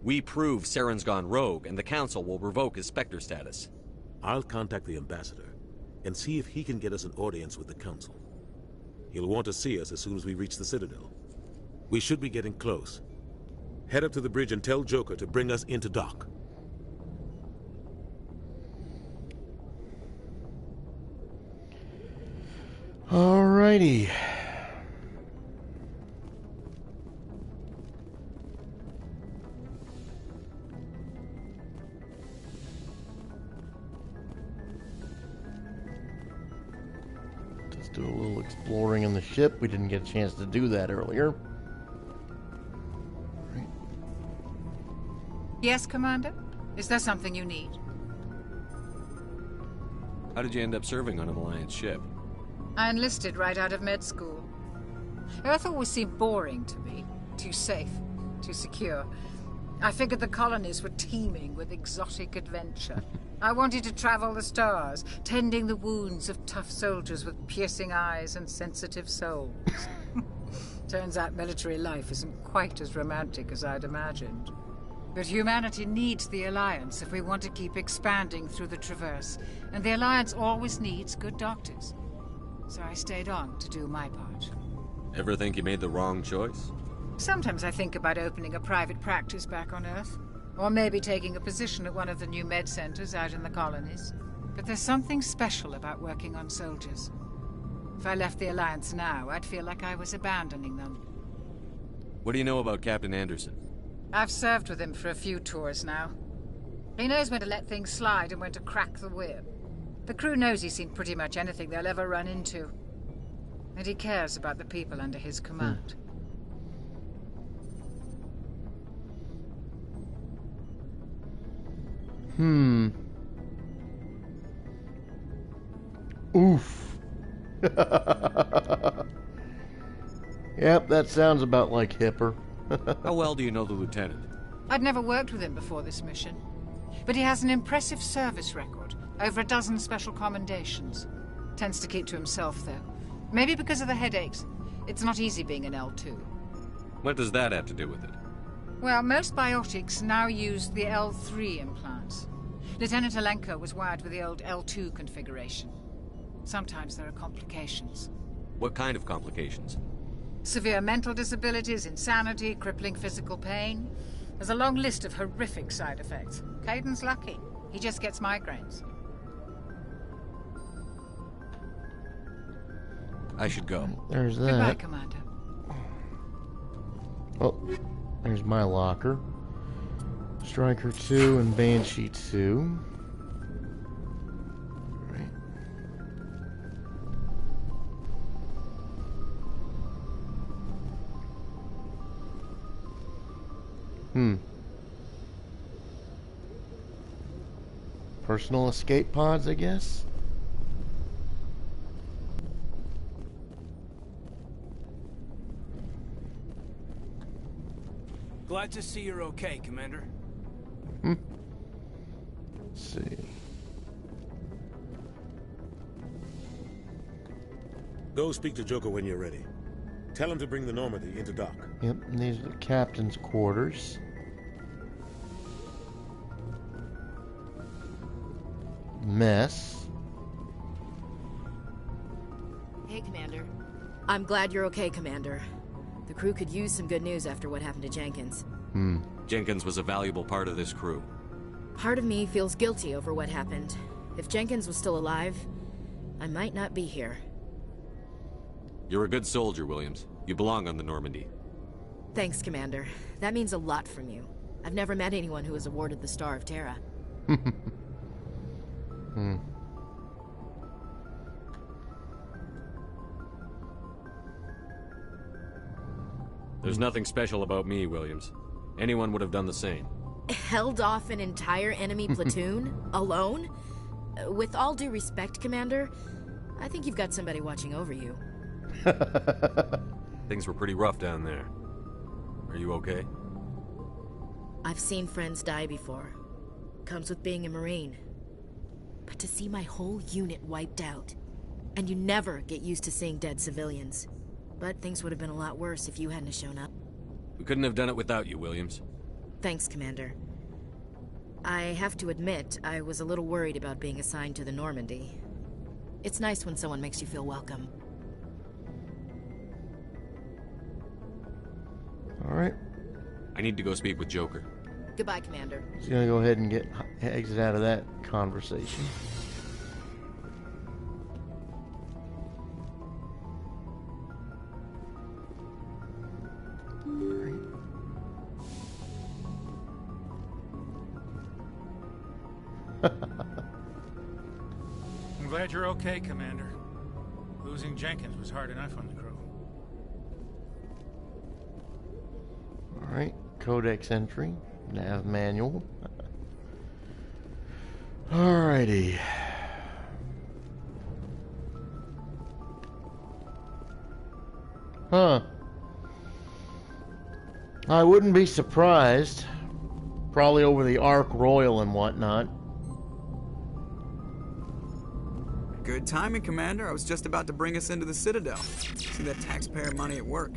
We prove Saren's gone rogue, and the Council will revoke his Spectre status. I'll contact the Ambassador and see if he can get us an audience with the Council. He'll want to see us as soon as we reach the Citadel. We should be getting close. Head up to the bridge and tell Joker to bring us into dock. Alrighty. Let's do a little exploring on the ship. We didn't get a chance to do that earlier. Yes, Commander? Is there something you need? How did you end up serving on an Alliance ship? I enlisted right out of med school. Earth always seemed boring to me. Too safe, too secure. I figured the colonies were teeming with exotic adventure. I wanted to travel the stars, tending the wounds of tough soldiers with piercing eyes and sensitive souls. Turns out military life isn't quite as romantic as I'd imagined. But humanity needs the Alliance if we want to keep expanding through the Traverse, and the Alliance always needs good doctors. So I stayed on to do my part. Ever think you made the wrong choice? Sometimes I think about opening a private practice back on Earth, or maybe taking a position at one of the new med centers out in the colonies. But there's something special about working on soldiers. If I left the Alliance now, I'd feel like I was abandoning them. What do you know about Captain Anderson? I've served with him for a few tours now. He knows when to let things slide and when to crack the whip. The crew knows he's seen pretty much anything they'll ever run into. And he cares about the people under his command. Oof. Yep, that sounds about like Hipper. How well do you know the lieutenant? I'd never worked with him before this mission. But he has an impressive service record. Over a dozen special commendations. Tends to keep to himself, though. Maybe because of the headaches. It's not easy being an L2. What does that have to do with it? Well, most biotics now use the L3 implants. Lieutenant Alenko was wired with the old L2 configuration. Sometimes there are complications. What kind of complications? Severe mental disabilities, insanity, crippling physical pain. There's a long list of horrific side effects. Caden's lucky. He just gets migraines. I should go. There's that. Goodbye, Commander. Oh, there's my locker. Striker 2 and Banshee 2. Right. Personal escape pods, I guess? Glad to see you're okay, Commander. Let's see. Go speak to Joker when you're ready. Tell him to bring the Normandy into dock. Yep, and these are the captain's quarters. Mess. Hey, Commander. I'm glad you're okay, Commander. The crew could use some good news after what happened to Jenkins. Jenkins was a valuable part of this crew. Part of me feels guilty over what happened. If Jenkins was still alive, I might not be here. You're a good soldier, Williams. You belong on the Normandy. Thanks, Commander. That means a lot from you. I've never met anyone who was awarded the Star of Terra. There's nothing special about me, Williams. Anyone would have done the same. Held off an entire enemy platoon? Alone? With all due respect, Commander, I think you've got somebody watching over you. Things were pretty rough down there. Are you okay? I've seen friends die before. Comes with being a Marine. But to see my whole unit wiped out, and you never get used to seeing dead civilians. But things would have been a lot worse if you hadn't shown up. We couldn't have done it without you, Williams. Thanks, Commander. I have to admit, I was a little worried about being assigned to the Normandy. It's nice when someone makes you feel welcome. Alright. I need to go speak with Joker. Goodbye, Commander. He's gonna go ahead and exit out of that conversation. I'm glad you're okay, Commander. Losing Jenkins was hard enough on the crew. Alright, codex entry, nav manual. Alrighty. Huh. I wouldn't be surprised. Probably over the Ark Royal and whatnot. Good timing, Commander. I was just about to bring us into the Citadel. See that taxpayer money at work.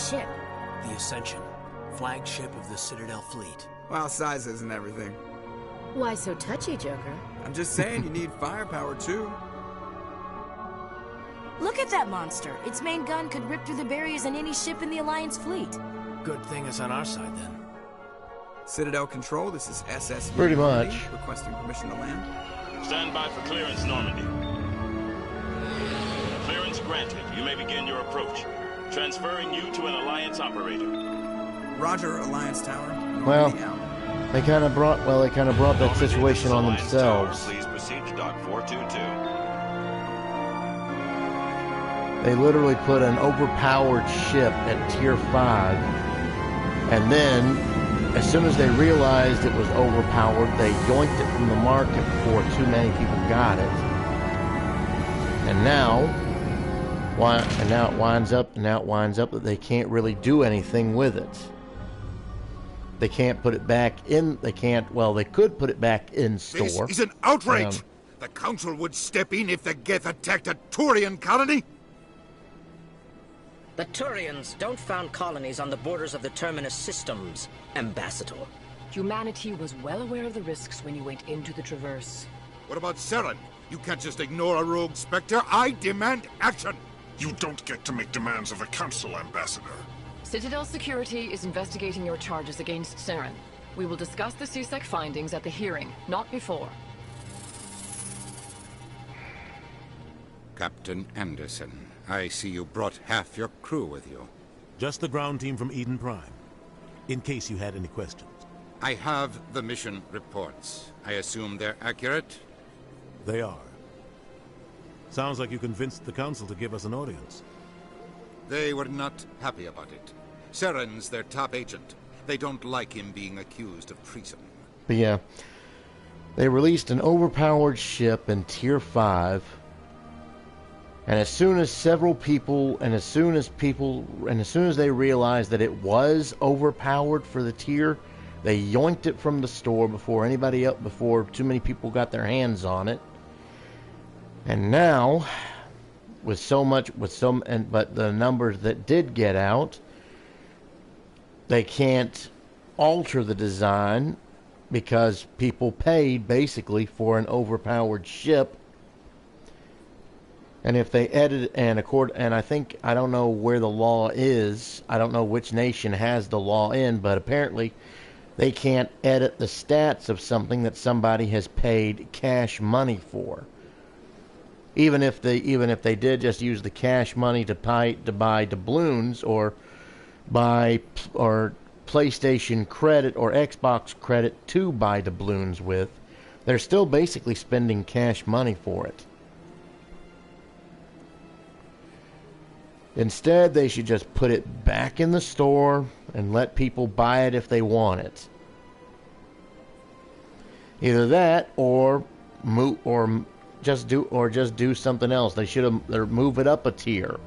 Ship. The Ascension, flagship of the Citadel fleet. Well, size isn't everything. Why so touchy, Joker? I'm just saying you need firepower, too. Look at that monster. Its main gun could rip through the barriers in any ship in the Alliance fleet. Good thing it's on our side, then. Citadel Control, this is SS Pretty much. Requesting permission to land. Stand by for clearance, Normandy. Clearance granted. You may begin your approach. Transferring you to an Alliance operator. Roger, Alliance Tower. Well, they kind of brought that situation on themselves. Please proceed to Dock 422. They literally put an overpowered ship at Tier 5, and then, as soon as they realized it was overpowered, they yoinked it from the market before too many people got it. And now it winds up that they can't really do anything with it. They can't put it back in. They could put it back in store. This is an outrage. The Council would step in if the Geth attacked a Turian colony. The Turians don't found colonies on the borders of the Terminus systems, Ambassador. Humanity was well aware of the risks when you went into the Traverse. What about Saren? You can't just ignore a rogue Spectre. I demand action. You don't get to make demands of the Council, Ambassador. Citadel Security is investigating your charges against Saren. We will discuss the CSEC findings at the hearing, not before. Captain Anderson, I see you brought half your crew with you. Just the ground team from Eden Prime, in case you had any questions. I have the mission reports. I assume they're accurate? They are. Sounds like you convinced the Council to give us an audience. They were not happy about it. Saren's their top agent. They don't like him being accused of treason. But yeah, they released an overpowered ship in Tier 5, and as soon as they realized that it was overpowered for the tier, they yoinked it from the store before too many people got their hands on it. And now, but the numbers that did get out, they can't alter the design because people paid basically for an overpowered ship. And if they edit I don't know where the law is. I don't know which nation has the law in, but apparently they can't edit the stats of something that somebody has paid cash money for. Even if they did just use the cash money to buy doubloons or PlayStation credit or Xbox credit to buy doubloons with, they're still basically spending cash money for it. Instead, they should just put it back in the store and let people buy it if they want it. Either that or just do something else. They should have move it up a tier.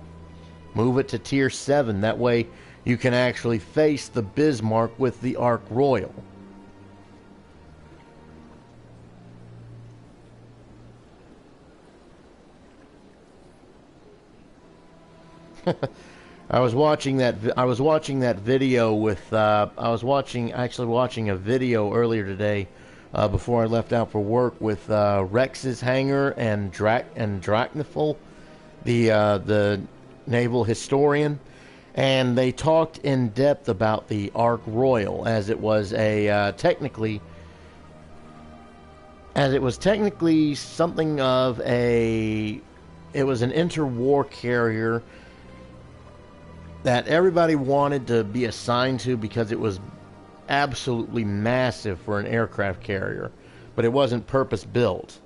Move it to Tier 7. That way you can actually face the Bismarck with the Ark Royal. I was watching that video with. I was watching a video earlier today before I left out for work with Rex's hangar and Drachnifel, the naval historian, and they talked in depth about the Ark Royal, as it was a technically something of a, it was an interwar carrier that everybody wanted to be assigned to because it was absolutely massive for an aircraft carrier, but it wasn't purpose built.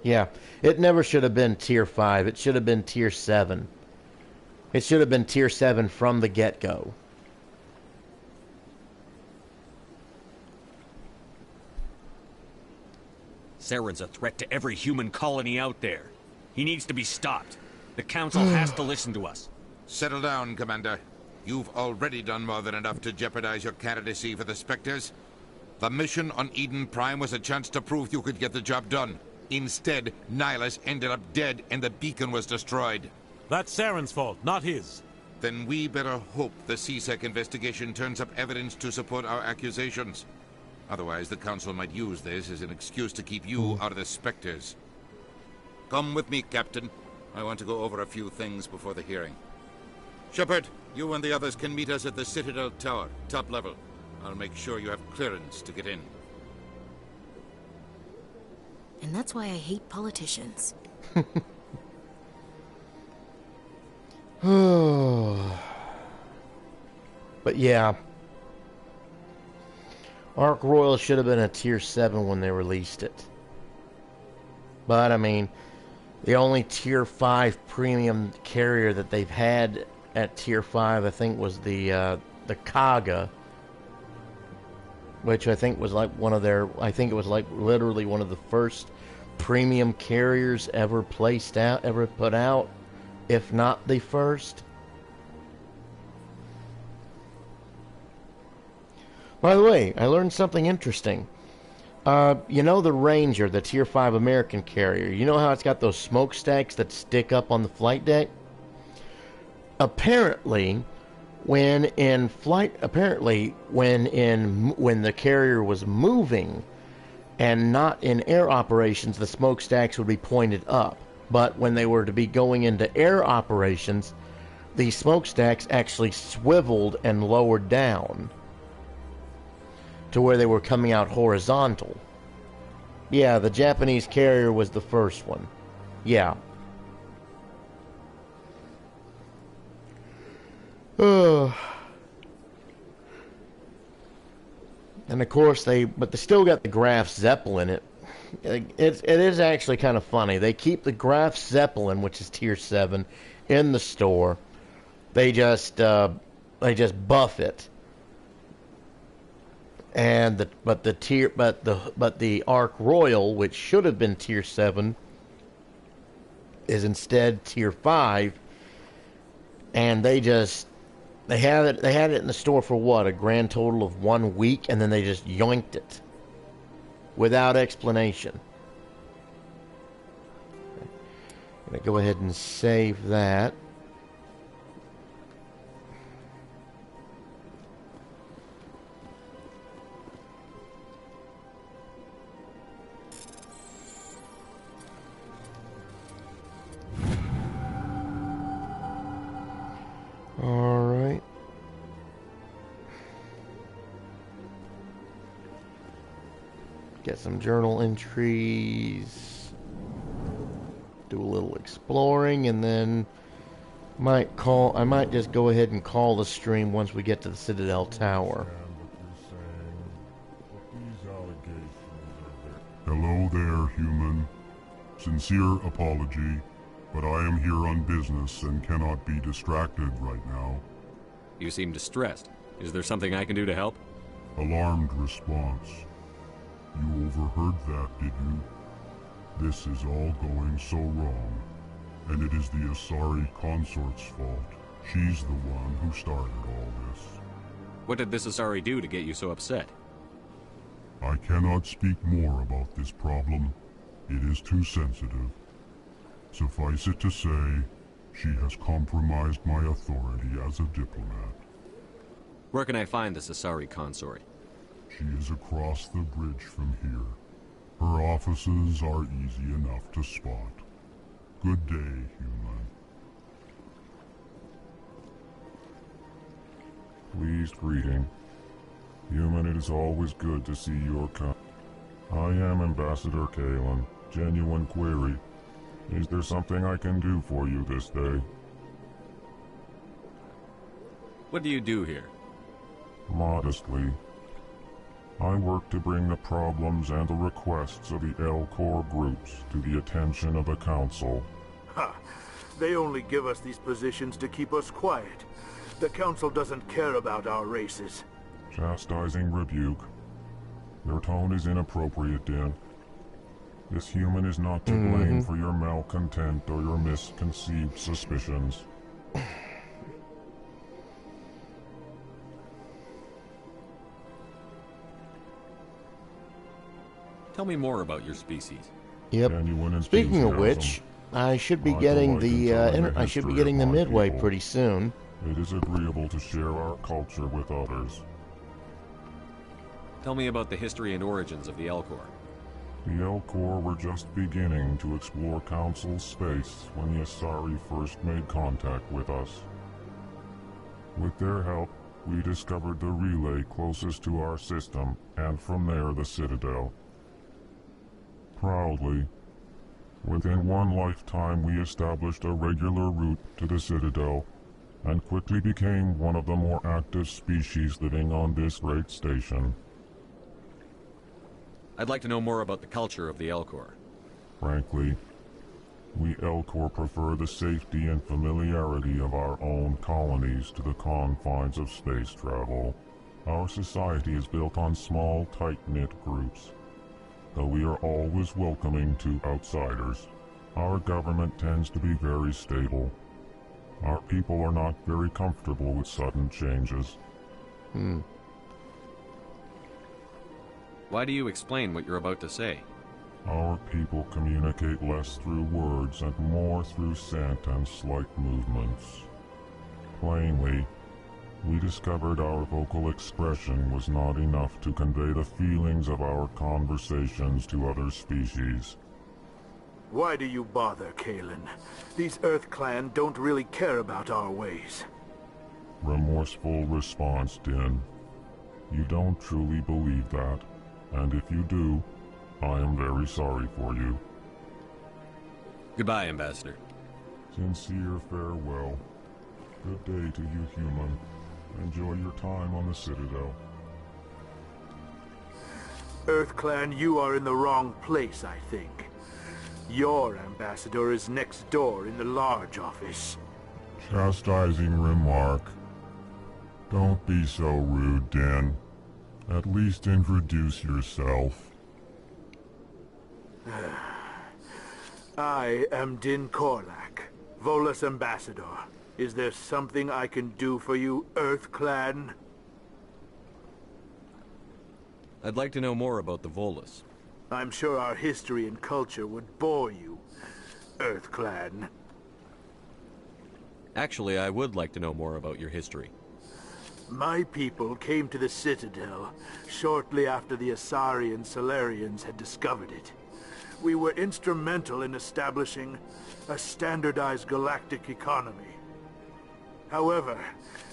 Yeah, it never should have been Tier 5. It should have been Tier 7. It should have been Tier 7 from the get-go. Saren's a threat to every human colony out there. He needs to be stopped. The Council has to listen to us. Settle down, Commander. You've already done more than enough to jeopardize your candidacy for the Spectres. The mission on Eden Prime was a chance to prove you could get the job done. Instead, Nihilus ended up dead and the beacon was destroyed. That's Saren's fault, not his. Then we better hope the CSEC investigation turns up evidence to support our accusations. Otherwise, the Council might use this as an excuse to keep you out of the Spectres. Come with me, Captain. I want to go over a few things before the hearing. Shepard, you and the others can meet us at the Citadel Tower, top level. I'll make sure you have clearance to get in. And that's why I hate politicians. But yeah, Ark Royal should have been a Tier 7 when they released it. But I mean, the only Tier 5 premium carrier that they've had at Tier 5, I think, was the Kaga, which I think was like one of their, I think it was like literally one of the first premium carriers ever put out, if not the first. By the way, I learned something interesting. You know the Ranger, the Tier 5 American carrier, you know how it's got those smokestacks that stick up on the flight deck? Apparently, when the carrier was moving and not in air operations, the smokestacks would be pointed up. But when they were to be going into air operations, the smokestacks actually swiveled and lowered down to where they were coming out horizontal. Yeah, the Japanese carrier was the first one. Yeah. And of course they still got the Graf Zeppelin. It is actually kind of funny. They keep the Graf Zeppelin, which is Tier 7, in the store. They just buff it. And the Ark Royal, which should have been Tier 7, is instead Tier 5. And they had it in the store for what, a grand total of 1 week, and then they just yoinked it without explanation. I'm gonna go ahead and save that. All right. Get some journal entries. Do a little exploring, and then I might just go ahead and call the stream once we get to the Citadel Tower. Hello there, human. Sincere apology, but I am here on business and cannot be distracted right now. You seem distressed. Is there something I can do to help? Alarmed response. You overheard that, did you? This is all going so wrong, and it is the Asari consort's fault. She's the one who started all this. What did this Asari do to get you so upset? I cannot speak more about this problem. It is too sensitive. Suffice it to say, she has compromised my authority as a diplomat. Where can I find this Asari consort? She is across the bridge from here. Her offices are easy enough to spot. Good day, human. Pleased greeting. Human, it is always good to see your kind. I am Ambassador Kalen. Genuine query. Is there something I can do for you this day? What do you do here? Modestly. I work to bring the problems and the requests of the L-Corps groups to the attention of the Council. Ha! They only give us these positions to keep us quiet. The Council doesn't care about our races. Chastising rebuke. Your tone is inappropriate, Din. This human is not to blame for your malcontent or your misconceived suspicions. Tell me more about your species. Yep. Speaking of which, I should be getting the Midway pretty soon. It is agreeable to share our culture with others. Tell me about the history and origins of the L-Corps. The L-Corps were just beginning to explore Council space when the Asari first made contact with us. With their help, we discovered the relay closest to our system, and from there the Citadel. Proudly, within one lifetime we established a regular route to the Citadel, and quickly became one of the more active species living on this great station. I'd like to know more about the culture of the L-Corps. Frankly, we L-Corps prefer the safety and familiarity of our own colonies to the confines of space travel. Our society is built on small, tight-knit groups. Though we are always welcoming to outsiders, our government tends to be very stable. Our people are not very comfortable with sudden changes. Why do you explain what you're about to say? Our people communicate less through words and more through scent and slight movements. Plainly, we discovered our vocal expression was not enough to convey the feelings of our conversations to other species. Why do you bother, Kalen? These Earth Clan don't really care about our ways. Remorseful response, Din. You don't truly believe that, and if you do, I am very sorry for you. Goodbye, Ambassador. Sincere farewell. Good day to you, human. Enjoy your time on the Citadel. Earth Clan, you are in the wrong place, I think. Your ambassador is next door in the large office. Chastising remark. Don't be so rude, Din. At least introduce yourself. I am Din Korlak, Volus Ambassador. Is there something I can do for you, Earth Clan? I'd like to know more about the Volus. I'm sure our history and culture would bore you, Earth Clan. Actually, I would like to know more about your history. My people came to the Citadel shortly after the Asari and Solarians had discovered it. We were instrumental in establishing a standardized galactic economy. However,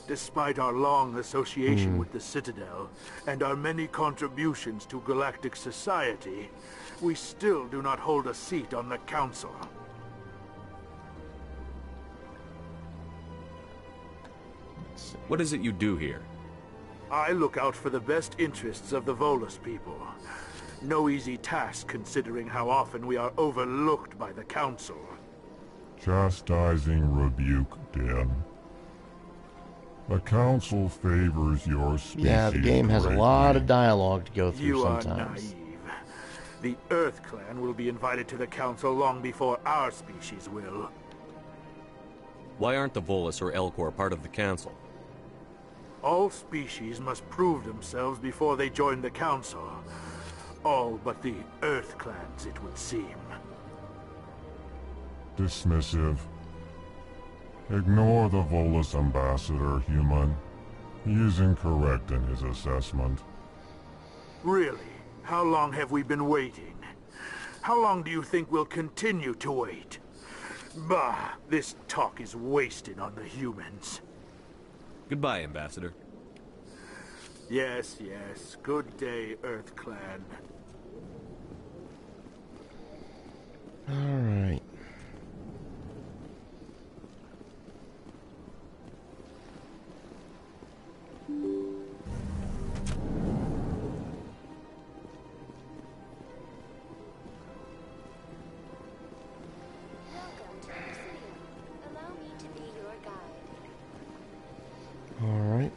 despite our long association with the Citadel and our many contributions to galactic society, we still do not hold a seat on the Council. What is it you do here? I look out for the best interests of the Volus people. No easy task considering how often we are overlooked by the Council. Chastising rebuke, Din. The Council favors your species. Yeah, the game has a lot of dialogue to go through You sometimes. are naive. The Earth Clan will be invited to the Council long before our species will. Why aren't the Volus or L-Corps part of the Council? All species must prove themselves before they join the Council. All but the Earth Clans, it would seem. Dismissive. Ignore the Volus Ambassador, human. He is incorrect in his assessment. Really? How long have we been waiting? How long do you think we'll continue to wait? Bah, this talk is wasted on the humans. Goodbye, Ambassador. Yes, yes. Good day, Earth Clan. All right. All right.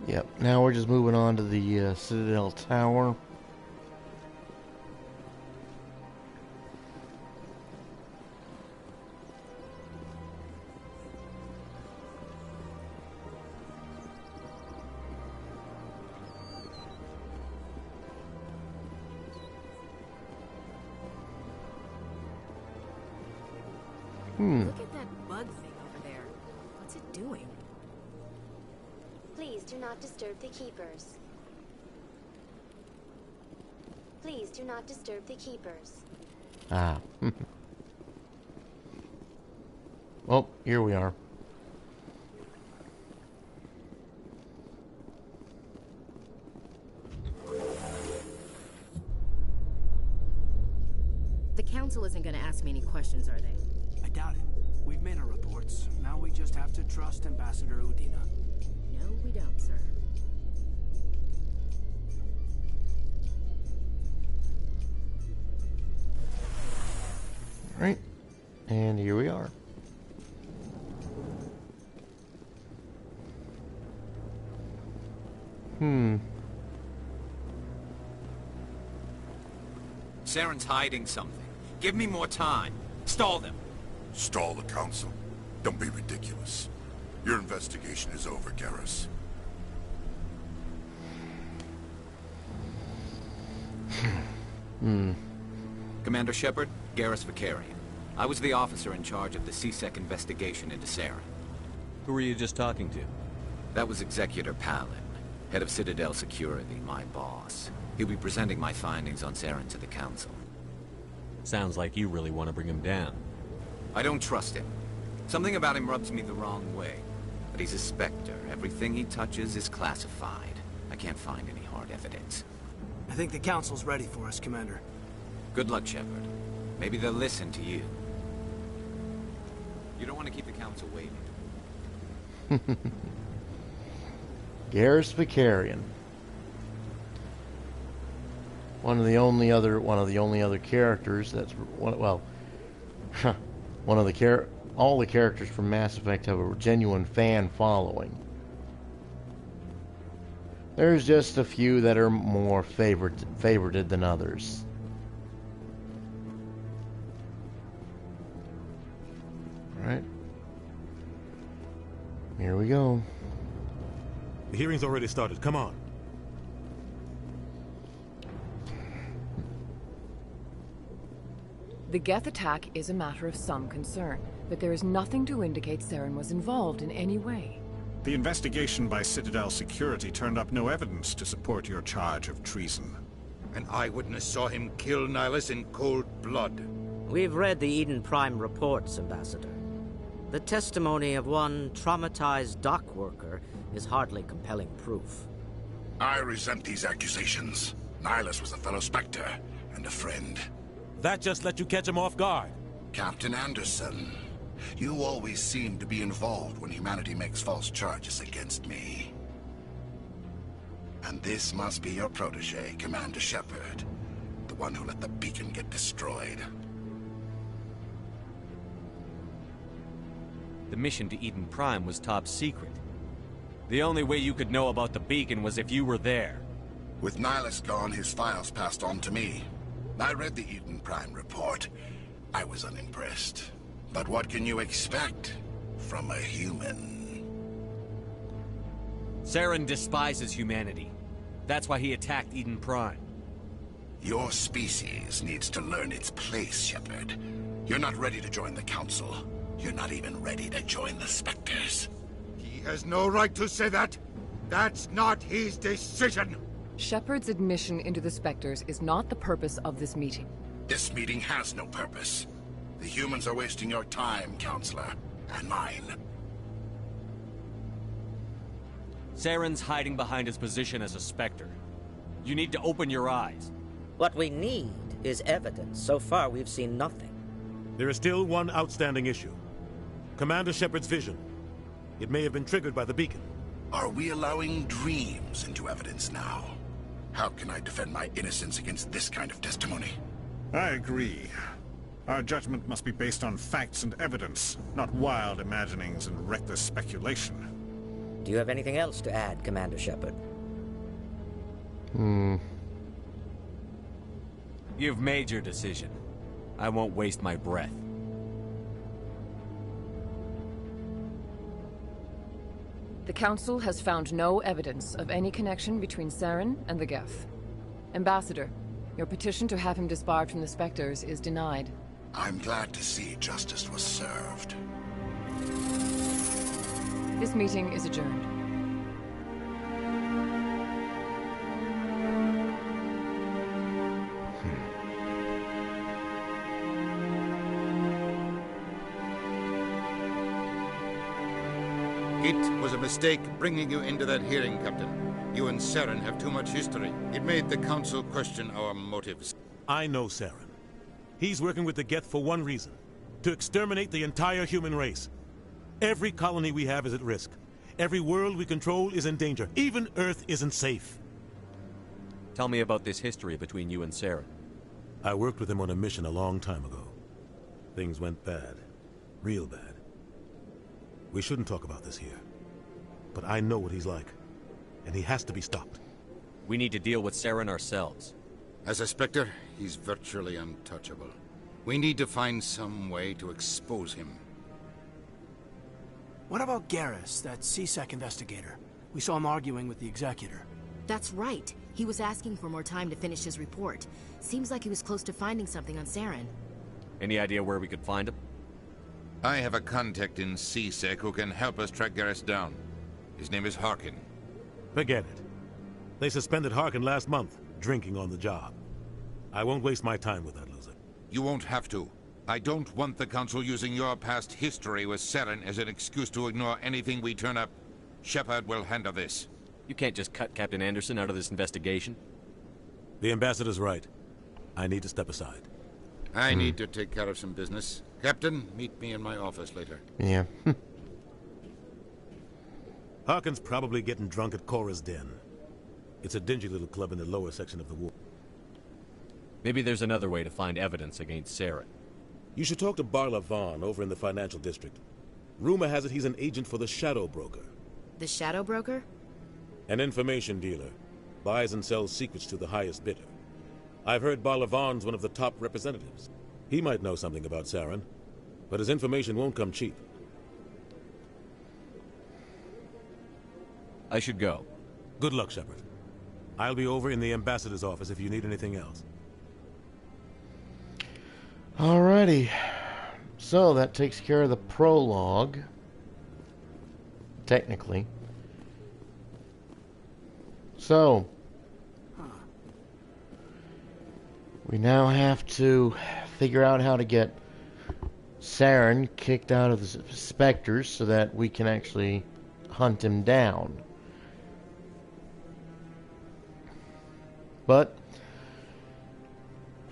Yep, now we're just moving on to the Citadel Tower. Look at that bug thing over there. What's it doing? Please do not disturb the keepers. Please do not disturb the keepers. Ah. Well, here we are. The council isn't going to ask me any questions, are they? I doubt it. We've made our reports. Now we just have to trust Ambassador Udina. No, we don't, sir. Right. And here we are. Saren's hiding something. Give me more time. Stall them. Stall the council? Don't be ridiculous. Your investigation is over, Garrus. Commander Shepard, Garrus Vicarian. I was the officer in charge of the CSEC investigation into Saren. Who were you just talking to? That was Executor Palin, head of Citadel Security, my boss. He'll be presenting my findings on Saren to the Council. Sounds like you really want to bring him down. I don't trust him. Something about him rubs me the wrong way. But he's a Spectre. Everything he touches is classified. I can't find any hard evidence. I think the council's ready for us, Commander. Good luck, Shepard. Maybe they'll listen to you. You don't want to keep the Council waiting. Garrus Vicarian. One of the only other characters that's all the characters from Mass Effect have a genuine fan following. There's just a few that are more favorited than others. All right. Here we go. The hearing's already started. Come on. The Geth attack is a matter of some concern, but there is nothing to indicate Saren was involved in any way. The investigation by Citadel Security turned up no evidence to support your charge of treason. An eyewitness saw him kill Nihilus in cold blood. We've read the Eden Prime reports, Ambassador. The testimony of one traumatized dock worker is hardly compelling proof. I resent these accusations. Nihilus was a fellow Spectre and a friend. That just let you catch him off guard. Captain Anderson, you always seem to be involved when humanity makes false charges against me. And this must be your protege, Commander Shepard, the one who let the beacon get destroyed. The mission to Eden Prime was top secret. The only way you could know about the beacon was if you were there. With Nihilus gone, his files passed on to me. I read the Eden Prime report. I was unimpressed. But what can you expect from a human? Saren despises humanity. That's why he attacked Eden Prime. Your species needs to learn its place, Shepard. You're not ready to join the Council. You're not even ready to join the Spectres. He has no right to say that. That's not his decision. Shepard's admission into the Spectres is not the purpose of this meeting. This meeting has no purpose. The humans are wasting your time, Counselor, and mine. Saren's hiding behind his position as a Spectre. You need to open your eyes. What we need is evidence. So far, we've seen nothing. There is still one outstanding issue. Commander Shepard's vision. It may have been triggered by the beacon. Are we allowing dreams into evidence now? How can I defend my innocence against this kind of testimony? I agree. Our judgment must be based on facts and evidence, not wild imaginings and reckless speculation. Do you have anything else to add, Commander Shepard? You've made your decision. I won't waste my breath. The Council has found no evidence of any connection between Saren and the Geth. Ambassador, your petition to have him disbarred from the Spectres is denied. I'm glad to see justice was served. This meeting is adjourned. It was a mistake bringing you into that hearing, Captain. You and Saren have too much history. It made the Council question our motives. I know Saren. He's working with the Geth for one reason. To exterminate the entire human race. Every colony we have is at risk. Every world we control is in danger. Even Earth isn't safe. Tell me about this history between you and Saren. I worked with him on a mission a long time ago. Things went bad. Real bad. We shouldn't talk about this here. But I know what he's like. And he has to be stopped. We need to deal with Saren ourselves. As a Spectre, he's virtually untouchable. We need to find some way to expose him. What about Garrus, that CSEC investigator? We saw him arguing with the Executor. That's right. He was asking for more time to finish his report. Seems like he was close to finding something on Saren. Any idea where we could find him? I have a contact in CSEC who can help us track Garrus down. His name is Harkin. Forget it. They suspended Harkin last month, drinking on the job. I won't waste my time with that loser. You won't have to. I don't want the Council using your past history with Saren as an excuse to ignore anything we turn up. Shepard will handle this. You can't just cut Captain Anderson out of this investigation. The Ambassador's right. I need to step aside. I need to take care of some business. Captain, meet me in my office later. Yeah. Harkin's probably getting drunk at Cora's Den. It's a dingy little club in the lower section of the wall. Maybe there's another way to find evidence against Saren. You should talk to Barla Vaughn over in the financial district. Rumor has it he's an agent for the Shadow Broker. The Shadow Broker? An information dealer. Buys and sells secrets to the highest bidder. I've heard Barla Vaughn's one of the top representatives. He might know something about Saren, but his information won't come cheap. I should go. Good luck, Shepard. I'll be over in the Ambassador's office if you need anything else. Alrighty. So that takes care of the prologue. Technically. So we now have to figure out how to get Saren kicked out of the Spectres so that we can actually hunt him down. But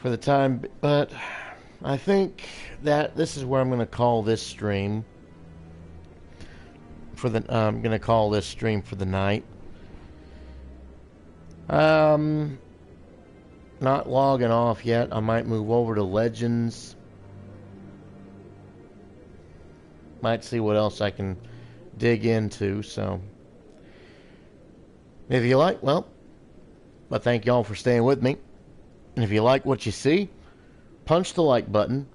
I think that this is where I'm going to call this stream for the I'm going to call this stream for the night. Not logging off yet. I might move over to Legends. Might see what else I can dig into. So if you like, well, I thank y'all for staying with me. And if you like what you see, punch the like button,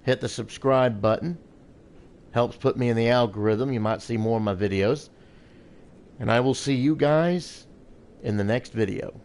hit the subscribe button. Helps put me in the algorithm. You might see more of my videos. And I will see you guys in the next video.